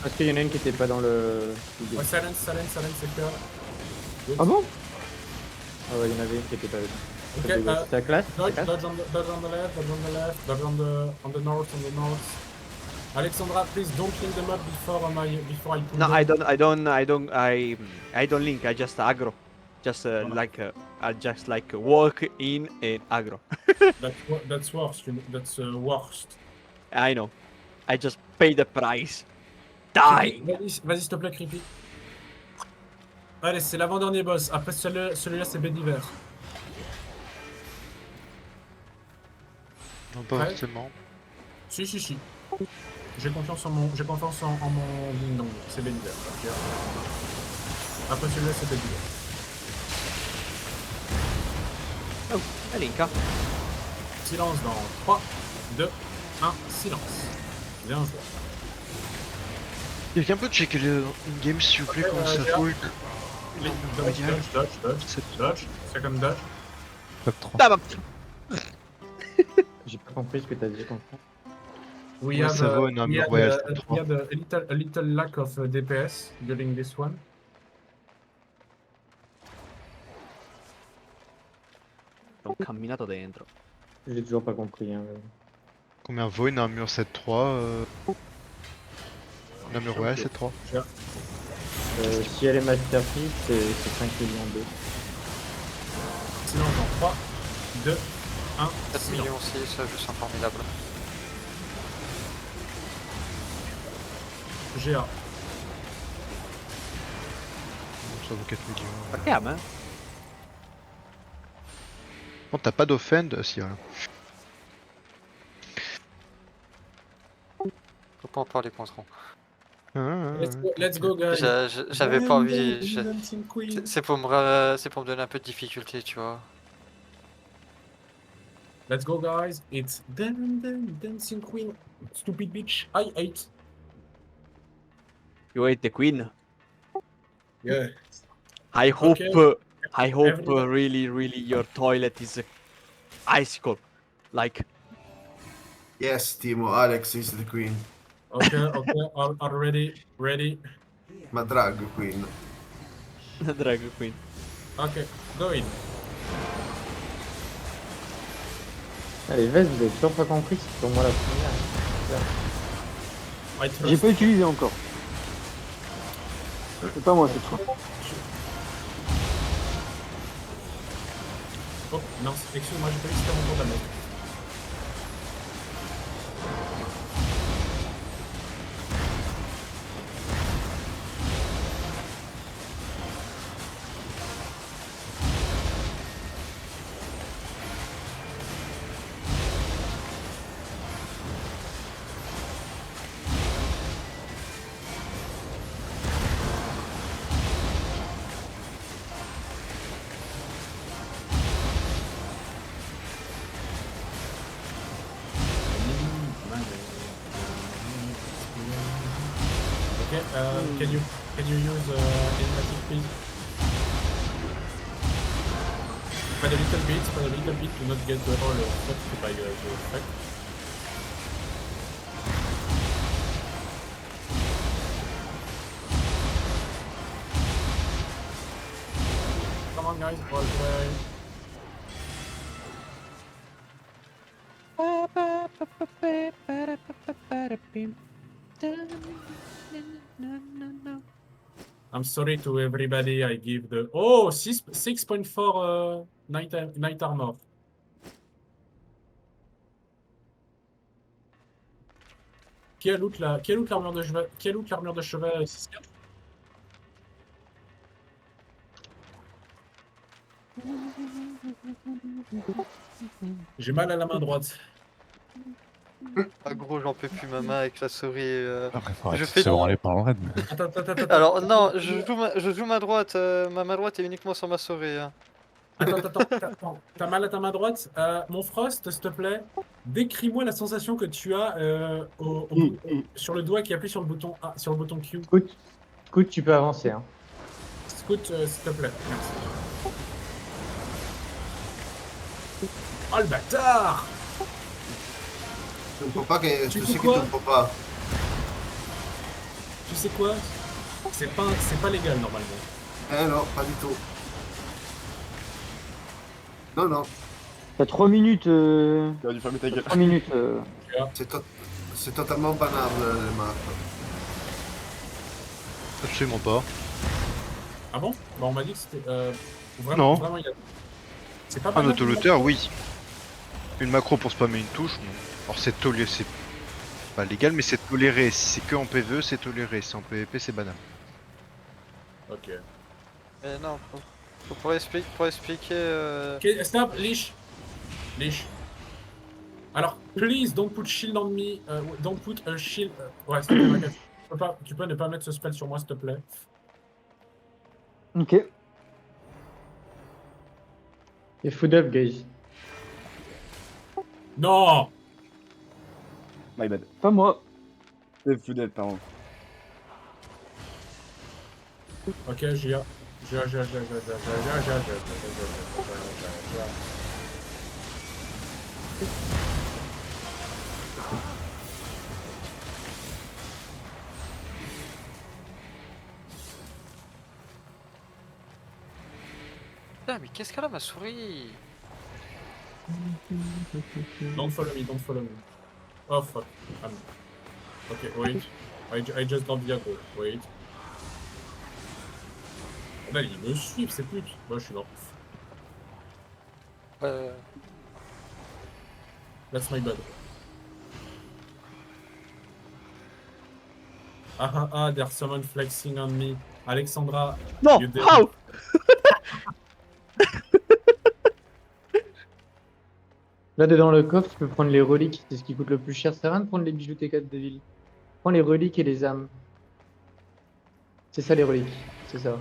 Parce qu'il y en a une qui était pas dans le... Ouais, silence, c'est clair. Ah bon? Ah ouais, il y en avait une qui était pas dedans. Ok, C'est ta classe? dodge on the left, dodge on the north, Alexandra, please don't link them up before I pull No, them. I don't link. I just aggro. Just I just like walk in and aggro. That's worse. That's worst. I know. I just pay the price. Die. Vas-y, s'il te plaît, Creepy. Allez, c'est l'avant-dernier boss. Après celui-là, c'est Bédiver. Non, pas Ouais. forcément. Si. J'ai confiance en mon ding dong. C'est Bédiver. Okay. Après celui-là, c'est Bédiver. Oh, I linka. Silence dans 3, 2, 1, silence. Bien joué. Quelqu'un peut checker le game s'il vous plaît, comment ça fold? Dodge, second dodge. Top 3. Ah bah, J'ai pas compris ce que t'as dit, comprends. We Ouais, have, ça vaut une armure royale, c'est 3. a little lack of DPS during this one. Ho camminato dentro. J'ai toujours pas compris. Hein. Combien vaut une armure 7-3 Une armure royale 7-3 Si elle est masterpiece, c'est 5 millions 2. Sinon, dans 3, 2, 1, 4 silence. millions aussi, ça juste un formidable. GA. Ça vaut 4 millions. Parliamo, eh? Bon, t'as pas d'offend? Si, voilà. Faut pas en parler contre eux. Let's go, guys. J'avais pas envie. Dancing Queen. C'est pour me donner un peu de difficulté, tu vois. Let's go, guys. It's Dancing Queen. Stupid bitch. I hate. You hate the queen? Yeah. I hope, Okay. really your toilet is icicle. Like, Yes, Timo, Alex is the queen. Okay. Ready. Ma drag queen. drag queen. Okay, go in. Allez, vas-y, vous avez toujours pas compris, c'est pour moi la première. I trust. J'ai pas utilisé encore. C'est pas moi cette fois. Oh, non, excuse-moi, j'ai pas vu que c'était mon tour d'aller. Can you use animatic please? But a little bit to not get the whole fucked by the effect. Come on guys, all the way. I'm sorry to everybody, I give the... Oh, 6.4 night armor. Qui a loot l'armure de cheval? Qui a loot l'armure de cheval 6-4? J'ai mal à la main droite. Ah gros, j'en peux plus ma main avec la souris. Après, faut Je arrêter fais de se dans- branler par le raid. Mais... Attends. Alors non, je joue ma droite. Ma main droite est uniquement sur ma souris. Hein. Attends. T'as mal à ta main droite? Mon Frost, s'il te plaît, décris-moi la sensation que tu as sur le doigt qui appuie sur le bouton A, sur le bouton Q. Scoot, tu peux avancer. Hein. Scoot, s'il te plaît. Merci. Oh le bâtard! Je ne peux pas que... Tu Je sais sais que quoi? tu ne peux pas. Tu sais quoi? C'est pas légal normalement. Eh non, pas du tout. Non. T'as 3 minutes. T'aurais dû fermer ta gueule. 3 minutes. C'est totalement banal, le map. Absolument pas. Ah bon? Bah on m'a dit que c'était... Non. Vraiment, il y a... C'est pas Un banal, autolooter, oui. Une macro pour spammer une touche, non. Alors c'est toléré, c'est pas légal, mais c'est toléré. Si c'est que en PvE, c'est toléré. Si en PvP, c'est banal. Ok. Mais non, pour expliquer. Ok, stop, Leash. Alors, please don't put shield on me. Don't put a shield. Ouais, s'il te plaît, tu peux ne pas mettre ce spell sur moi, s'il te plaît. Ok. Et food up, guys. Non! My bad. Pas moi. C'est fou d'être, pardon. Ok, j'y ai. Putain, mais qu'est-ce qu'elle a ma souris? Don't follow me. Oh fuck. Ok, wait. I just don't Diago. Wait. Là, ils me suivent, ces putes. Moi, je suis mort. That's my bad. There's someone flexing on me. Alexandra. Non! you did- How? Là, dedans le coffre, tu peux prendre les reliques. C'est ce qui coûte le plus cher. Ça sert à rien de prendre les bijoux T4 de ville. Prends les reliques et les âmes. C'est ça les reliques. C'est ça.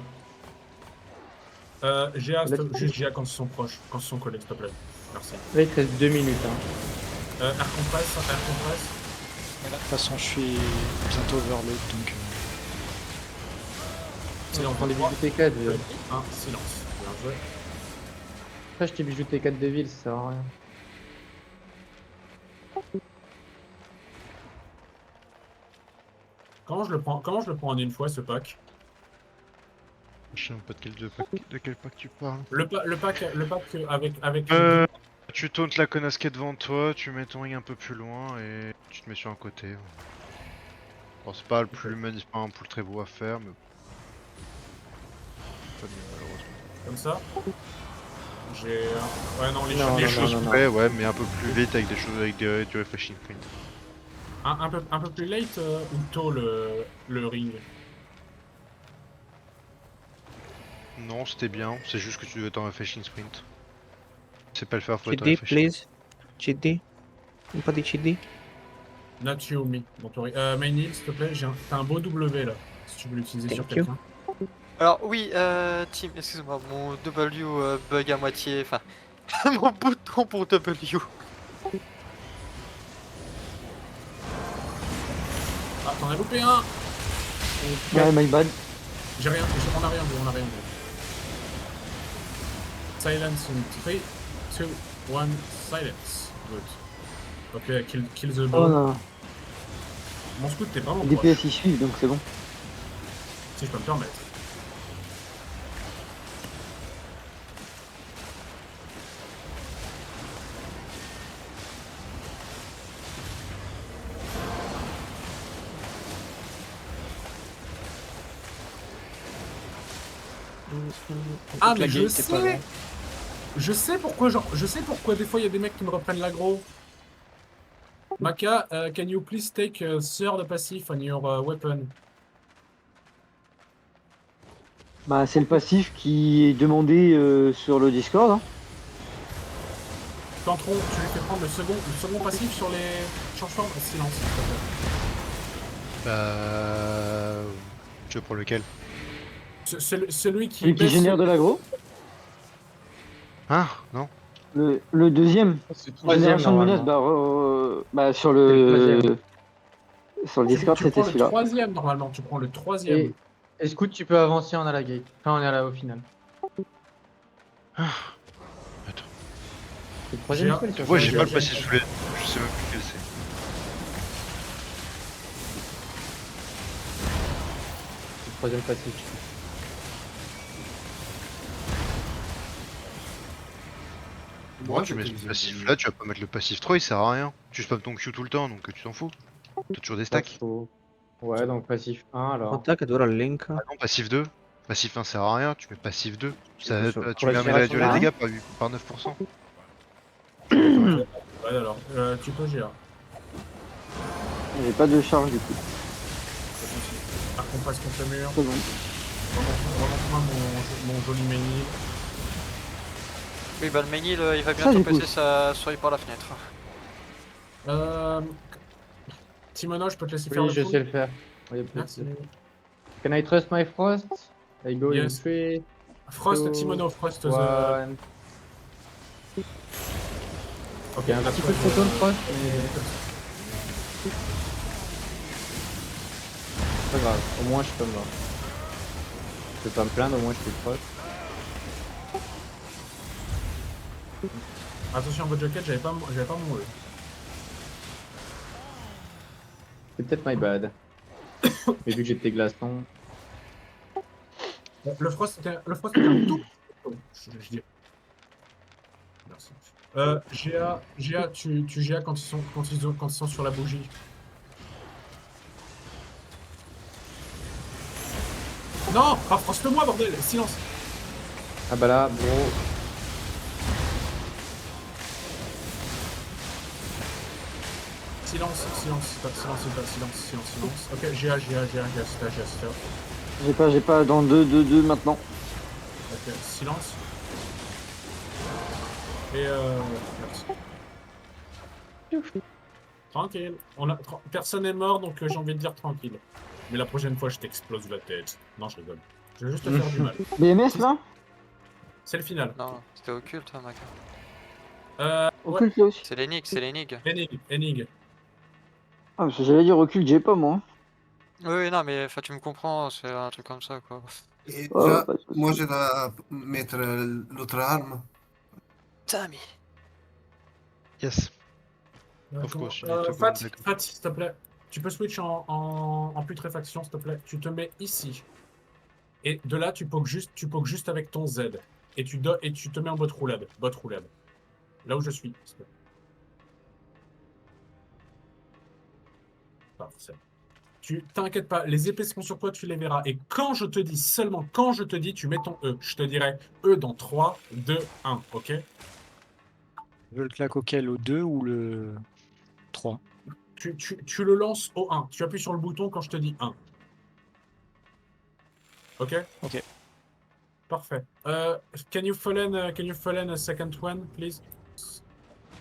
GA, juste GA quand ils sont proches, quand ils sont collés, s'il te plaît. Merci. Là, il te reste 2 minutes. Hein. Air compress. Mais là, de toute façon, je suis bientôt overload, donc... Silence. Prends les bijoux T4. Silence. Bien joué. Après, je t'ai bijoux T4 de ville, ça sert à rien. Comment je le prends en une fois, ce pack? Je sais même pas de quel pack tu parles. Le pack avec... Tu tauntes la connasse qui est devant toi, tu mets ton ring un peu plus loin et tu te mets sur un côté. Bon, c'est pas le plus magnifique, pas un pool très beau à faire, mais... Pas de mieux, malheureusement. Comme ça. J'ai... Ouais, non, les Non, Des non, choses non, non. près, ouais, mais un peu plus vite avec des choses avec du refreshing print. Un peu plus late ou tôt le ring? Non, c'était bien, c'est juste que tu dois être en refreshing sprint. C'est pas le faire, faut être en Chidi, refreshing. please. Chidi. Pas des chidi. Not you, me. Bon, Maynil, s'il te plaît, t'as un beau W là, si tu veux l'utiliser sur Thank you. quelqu'un. Alors oui, Tim, excuse-moi, mon W bug à moitié, enfin, mon bouton pour W. Ah, t'en as loupé un! Ouais, my bad. On a rien vu, on a rien vu. Silence in 3, 2, 1, silence. Good. Ok, kill the Oh ball. non. Mon scout, t'es vraiment Les proche, DPS ils suivent donc c'est bon. si je peux me permettre. Ah mais je sais. Je sais pourquoi des fois il y a des mecs qui me reprennent l'aggro. Maka, can you please take third passive on your weapon? Bah c'est le passif qui est demandé sur le Discord. Hein. Tantron, tu lui fais prendre le second passif sur les changements de silence. s'il te plaît. Tu veux prendre lequel? Celui qui Celui qui baisse- génère de l'aggro. Hein? Non? Le deuxième. C'est le troisième, Génération de menace, normalement. bah sur C'est le le Discord tu c'était prends le celui-là. troisième normalement, tu prends le troisième. Et Scout, tu peux avancer en à la gate. Enfin, on est à la au final. Attends. C'est le troisième J'ai- spell, tu vois. Ouais, j'ai pas le j'ai- passif sous les... Je sais même plus quel c'est. C'est le troisième passif. Moi, tu mets ce passif là, tu vas pas mettre le passif 3, il sert à rien. Tu spams ton Q tout le temps, donc tu t'en fous. T'as toujours des stacks. Faux. Ouais, donc passif 1 alors. Contact d'ora il link. Ah non, passif 2. Passif 1 sert à rien, tu mets passif 2. Ça, Pour tu la mets un génération réduire les un. dégâts par 9%. Ouais alors, tu peux GA. J'ai pas de charge du coup. Par contre, passe contre le mur. C'est bon. Remonte-moi mon joli menhir. Oui, bah le Ménil, il va Ça, bientôt du coup. passer sa souris par la fenêtre. Timono, je peux te laisser faire Oui, le je coup. sais le faire. Oui, Merci. Can I trust my frost? I go Yes. in 3, Frost, So, Timono, Frost. 1. Ok, un petit peu de photo de frost, mais c'est pas grave. Au moins, je peux me... Je peux pas me plaindre, au moins, je suis frost. Attention, votre jacket, j'avais pas mon E. C'est peut-être my bad. Mais vu que j'étais glaçon... Le Frost était un tout. Je dis. Merci. GA, tu GA quand ils sont sur la bougie. Non, pas Frost-moi, bordel, silence. Ah bah là, gros... Silence. Ok, GA, c'est à. J'ai pas dans 2 maintenant. Ok, silence. Et merci. Tranquille. Personne n'est mort, donc j'ai envie de dire tranquille. Mais la prochaine fois, je t'explose la tête. Non, je rigole. Je vais juste te faire du mal. BMS là? C'est le final. Non, c'était occulte, hein, Maka. Ouais. Occulte là aussi. C'est l'énigme. Énigme. Ah, parce que j'allais dire occulte, j'ai pas moi. Oui, non, mais tu me comprends, c'est un truc comme ça, quoi. Et Oh, déjà, pas de souci. moi je dois mettre l'autre arme. Tami. Yes. Of course, you need to go Fat, back. s'il te plaît. Tu peux switch en putréfaction, s'il te plaît. Tu te mets ici. Et de là, tu poques juste avec ton Z. Et tu te mets en bot roulade. Là où je suis. s'il te plaît. Parfait. Tu t'inquiètes pas, les épées seront sur toi, tu les verras. Et quand je te dis, seulement quand je te dis, tu mets ton E. Je te dirai E dans 3, 2, 1, ok? Tu veux le claque auquel? Au 2 ou le 3? Tu le lances au 1. Tu appuies sur le bouton quand je te dis 1. Ok? Ok. Parfait. Can you fallen a second one, please?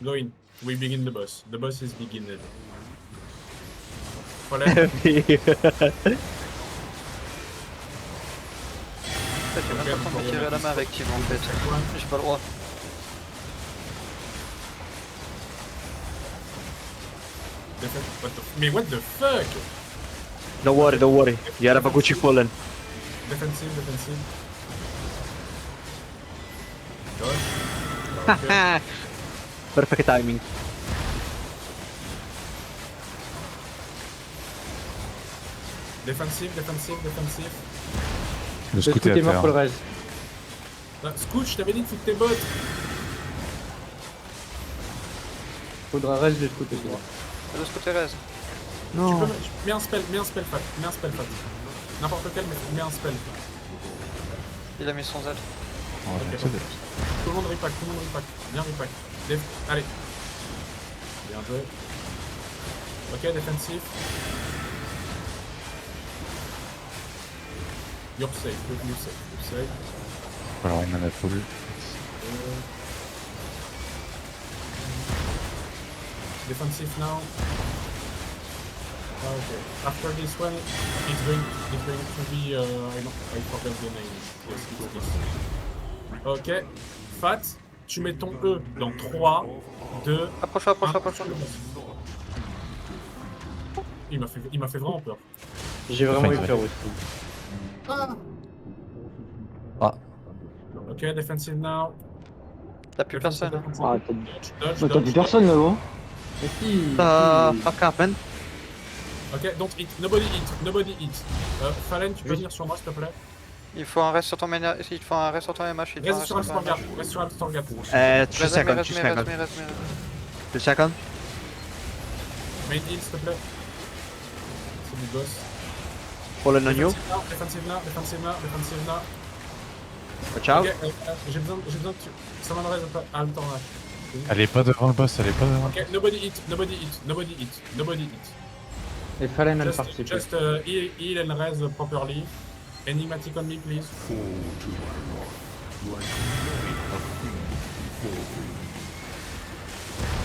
Go in. We begin the boss. The boss is beginning. Fallen. J'ai même pas le temps de me tirer la main avec Tim en fait. J'ai pas le droit. Mais what the fuck? Don't worry, don't worry. You have a Gucci fallen. Defensive, defensive. Dodge. Ok. Perfect timing. Defensive, defensive, defensive. Le Le scout scout est est à mort pour le terre. reste. Scoot, je t'avais dit de foutre tes bottes. Faudra reste de scout aussi. Le scooter reste. Tu peux mets un spell, Fat. Mets un spell, Fat. N'importe lequel, mais mets un spell. Il a mis son Z. Oh, Ok, c'est ok. Tout le monde repack, Bien repack. Allez. Bien joué. Ok, défensif. You're safe, you're safe. Alors, il en a full. Defensive now. Okay. After this one, it's going to be I forgot the name. Yes, it's this. Ok. Fat, tu mets ton E dans 3, 2, Approche-toi, approche-toi, 1. approche-toi. Il m'a fait vraiment peur. J'ai vraiment eu Enfin, peur aussi. Ah, Ok, defensive now. T'as plus personne. Ah, Dodge, t'as dodge. plus personne là-haut. Mais si, Fuck happened. Ok, don't hit. Nobody hit. Fallen, tu peux venir sur moi s'il te plaît. Il faut un rest sur ton MH. Il faut un rest sur ton MH. Il faut un Reste sur rest Amstorgap. MH. Reste sur Amstorgap. 2 Reste, seconds, 2 reste, seconds. reste. 2 seconds. Main heal s'il te plaît. C'est du boss. Fallen on you. Defensive now. Watch out. Ok, j'ai besoin que tu... Ça m'adresse à le tournage. elle est pas devant le boss, elle est pas devant. Ok, nobody hit. Et Fallen en Just, participe. just heal and res properly. Enigmatic on me, please.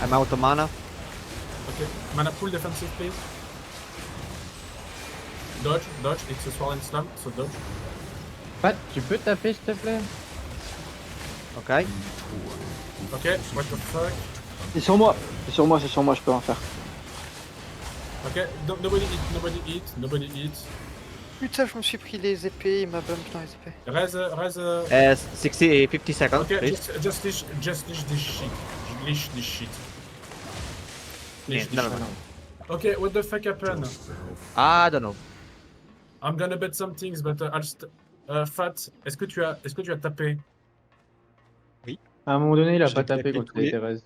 I'm out of mana. Ok, mana pool defensive, please. Dodge, it's a sword and slam, so dodge. Pat, tu peux taper s'il te plaît? Ok. Ok, what the fuck. C'est sur moi, je peux rien faire. Ok, nobody hit. Putain, je me suis pris les épées. Il m'a bump dans les épées. Res. 60 et 50 seconds, Ok, please. just leash this shit. Leash this shit. Yeah, Leash this no, shit. no. Ok, what the fuck happened? I don't know. I'm gonna bet some things, but Fat, est-ce que tu as tapé? À un moment donné, il a J'ai pas tapé claqué quand tous il les- était res.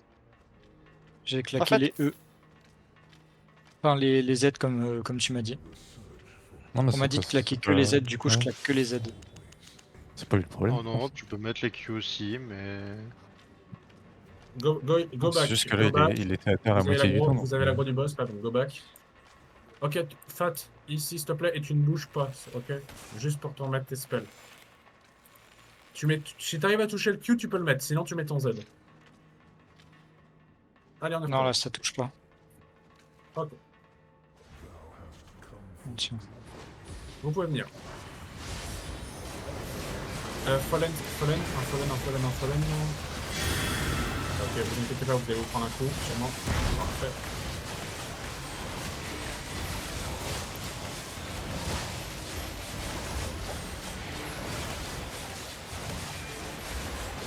J'ai claqué En fait- les E. Enfin, les Z comme tu m'as dit. Non, mais On m'a c'est dit de pas- claquer c'est que pas- les Z, du coup je ouais, claque que les Z. C'est pas lui le problème. Oh non, tu peux mettre les Q aussi, mais. Go C'est back. juste que go là, back. il était à terre à Vous avez moitié du temps. vous avez la voix du boss, là, donc go back. Ok, Fat, ici s'il te plaît, et tu ne bouges pas, ok? Juste pour te remettre tes spells. Si t'arrives à toucher le Q, tu peux le mettre, sinon tu mets ton Z. Allez, on est Non, reparti. là ça touche pas. Ok, Tiens. vous pouvez venir. Fallen. Ok, vous inquiétez pas, vous allez vous prendre un coup, sûrement. Parfait.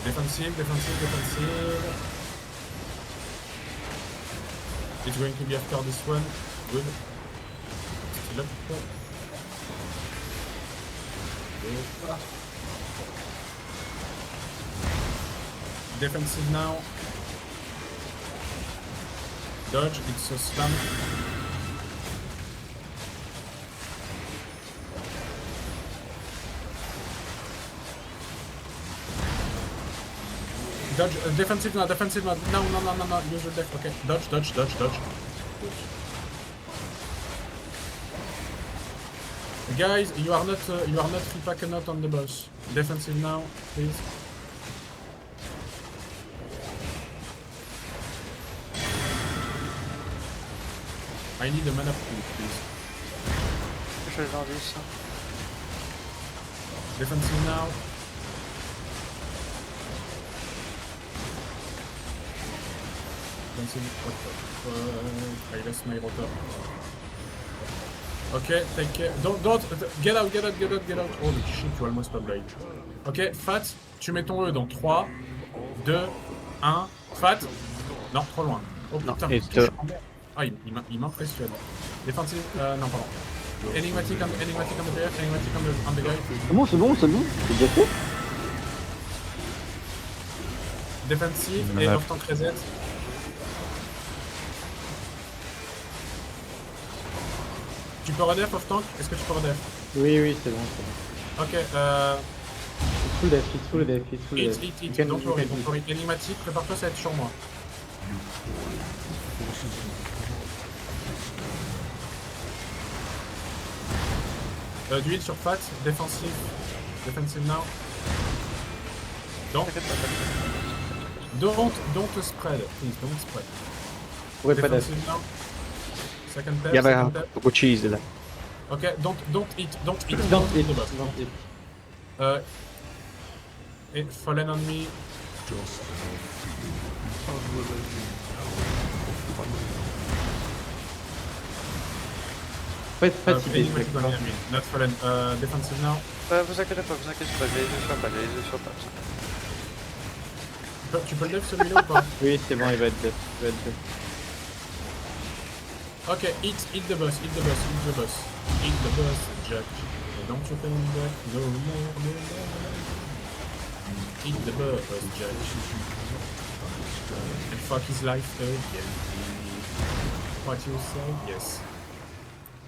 Defensive. It's going to be after this one. Good. Still up. Good. Defensive now. Dodge, it's a slam. Dodge, defensive now. No, use your def, okay. Dodge. Guys, you are not repacking out on the boss. Defensive now, please. I need a mana pool, please. Je vais leur dire ça. Defensive now. Defensive, what the fuck? I lost my rotor. Ok, take care. Don't, get out. Holy shit, you almost a blade. Ok, Fat, tu mets ton E dans 3, 2, 1. Fat. Non, trop loin. Oh Non, putain, et touche en l'air. Ah, il m'impressionne. Défensive, non, pardon. Enigmatic on the left, enigmatic on the right. C'est bon, c'est déjà fait. Défensive et off tank reset. Tu peux redef off tank? Est-ce que tu peux redef? Oui, c'est bon. Ok, It's full def. hit. Don't worry. Enigmatic, prépare-toi, ça va être sur moi. Du hit sur Fat, defensive now. Don't spread, please, don't spread. Ouais, pas def. Defensive now. Second tap, Il y avait second un tap. beaucoup de cheese là. Ok, don't hit. Don't hit. It fallen on me. Pas fatigué. Enigmatic on me, not fallen. Defensive now. Vous inquiétez pas, j'ai les yeux sur table. Tu peux le def celui-là ou pas? Oui, c'est bon, il va être def. Ok, hit the boss. Hit the boss, Jack. Don't you think back no more. Hit the boss, Jack. And fuck his life again. What you say? Yes.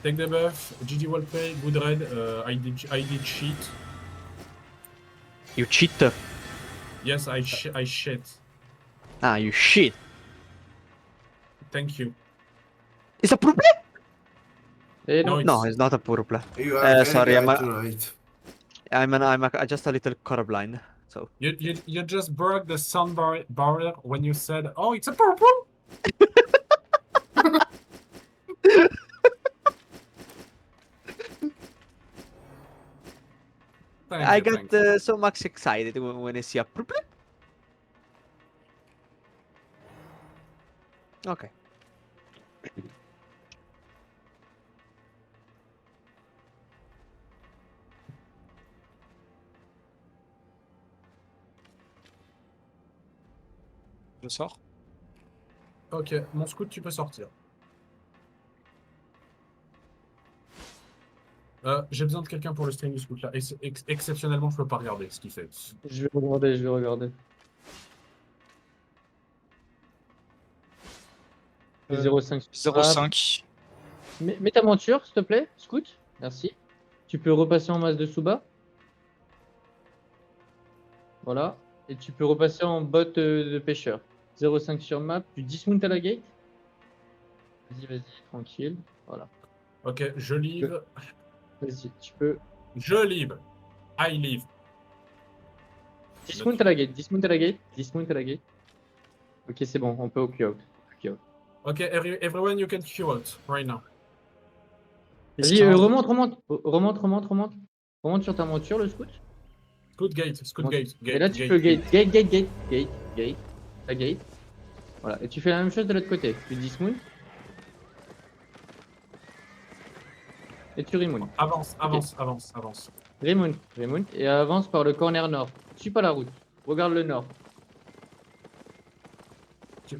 Take the buff, GG wallplay, good red, I did cheat. You cheat. Yes, I shit. Ah, you shit. Thank you. It's a problem? Et No, non, No, it's not a problem. You are very Sorry, right I'm tonight. I'm just a little colorblind. So You just broke the sound barrier when you said, "Oh, it's a purple." I got so much excited when I see a problem. Okay. Je sors. Ok, mon scout, tu peux sortir. J'ai besoin de quelqu'un pour le stream du scout là. Et exceptionnellement, je peux pas regarder ce qu'il fait. je vais regarder. Euh, 0,5. 0,5. Mets ta monture, s'il te plaît, Scout. Merci. Tu peux repasser en masse de Suba. Voilà. Et tu peux repasser en botte de pêcheur. 0,5 sur map. Tu dismount à la gate. Vas-y, tranquille. Voilà. Ok, je leave. Vas-y, tu peux. Je leave. I leave. Dismount à la gate. Ok, c'est bon, on peut au queue out. Ok, everyone, you can queue out right now. Vas-y, remonte. Remonte sur ta monture, le Scout. Scout gate. Et là, tu peux gate. La gate. Voilà. Et tu fais la même chose de l'autre côté. Tu dismount. Et tu remount. Avance. Remount. Et avance par le corner nord. Suis pas la route. Regarde le nord.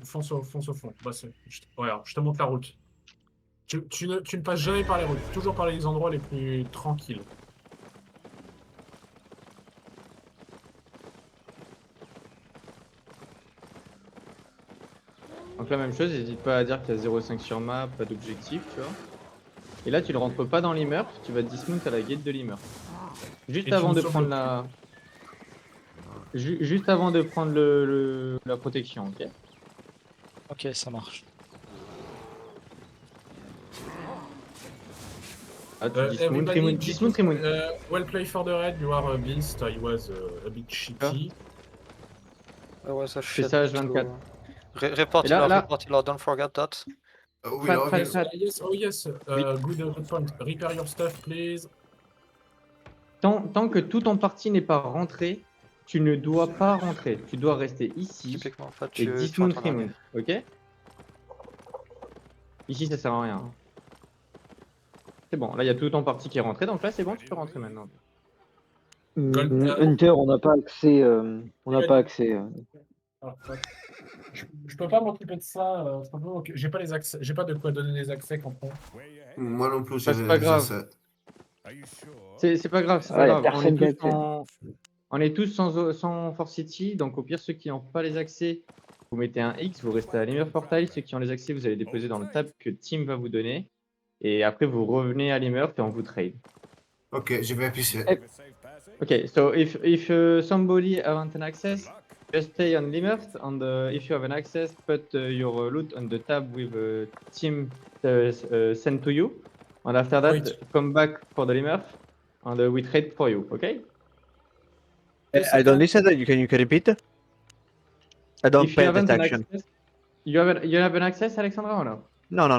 Fonce au fond. Bah, regarde, je te montre la route. Tu ne passes jamais par les routes, toujours par les endroits les plus tranquilles. Donc la même chose, n'hésite pas à dire qu'il y a 0,5 sur map, pas d'objectif, tu vois. Et là, tu ne rentres pas dans l'immurf, tu vas dismount à la gate de l'immurf. Juste avant de prendre la... Juste avant de prendre la protection, ok? Ok, ça marche. Ah, tu Everybody, dismount, remount. Well played for the red, you are a beast, I was a bit shitty. Ouais, ça Fais ça H24. Report-leur, don't forget that. We love you. Yes, good point. Repair your stuff, please. Tant que tout ton parti n'est pas rentré, tu ne dois pas rentrer. Tu dois rester ici Typiquement, en fait, et dismount, remount, ok? Ici, ça sert à rien. C'est bon, là il y a tout ton parti qui est rentré, donc là c'est bon, tu peux rentrer maintenant. Hunter, on n'a pas accès. On n'a pas accès. Ah, ouais. Je peux pas m'occuper de ça. J'ai pas les accès. J'ai pas de quoi donner les accès quand on. Moi non plus, Bah, c'est pas grave. C'est pas grave, c'est pas Ah, y a grave. On est personne qui tous, a on est tous sans Force City, donc au pire, ceux qui n'ont pas les accès, vous mettez un X, vous restez à l'Emir Portal. Ceux qui ont les accès, vous allez déposer dans le tab que Team va vous donner. Et après, vous revenez à l'Emir et on vous trade. Ok, je vais afficher. Okay, so if somebody haven't an access, just stay on Limert, and if you have an access, put your loot on the tab with team sent to you, and after that, Wait. come back for the Limert, and we trade for you, okay? I don't listen. You can repeat? I don't If you pay haven't an attention. access, you have an access, Alexandra, or no? No, no, no.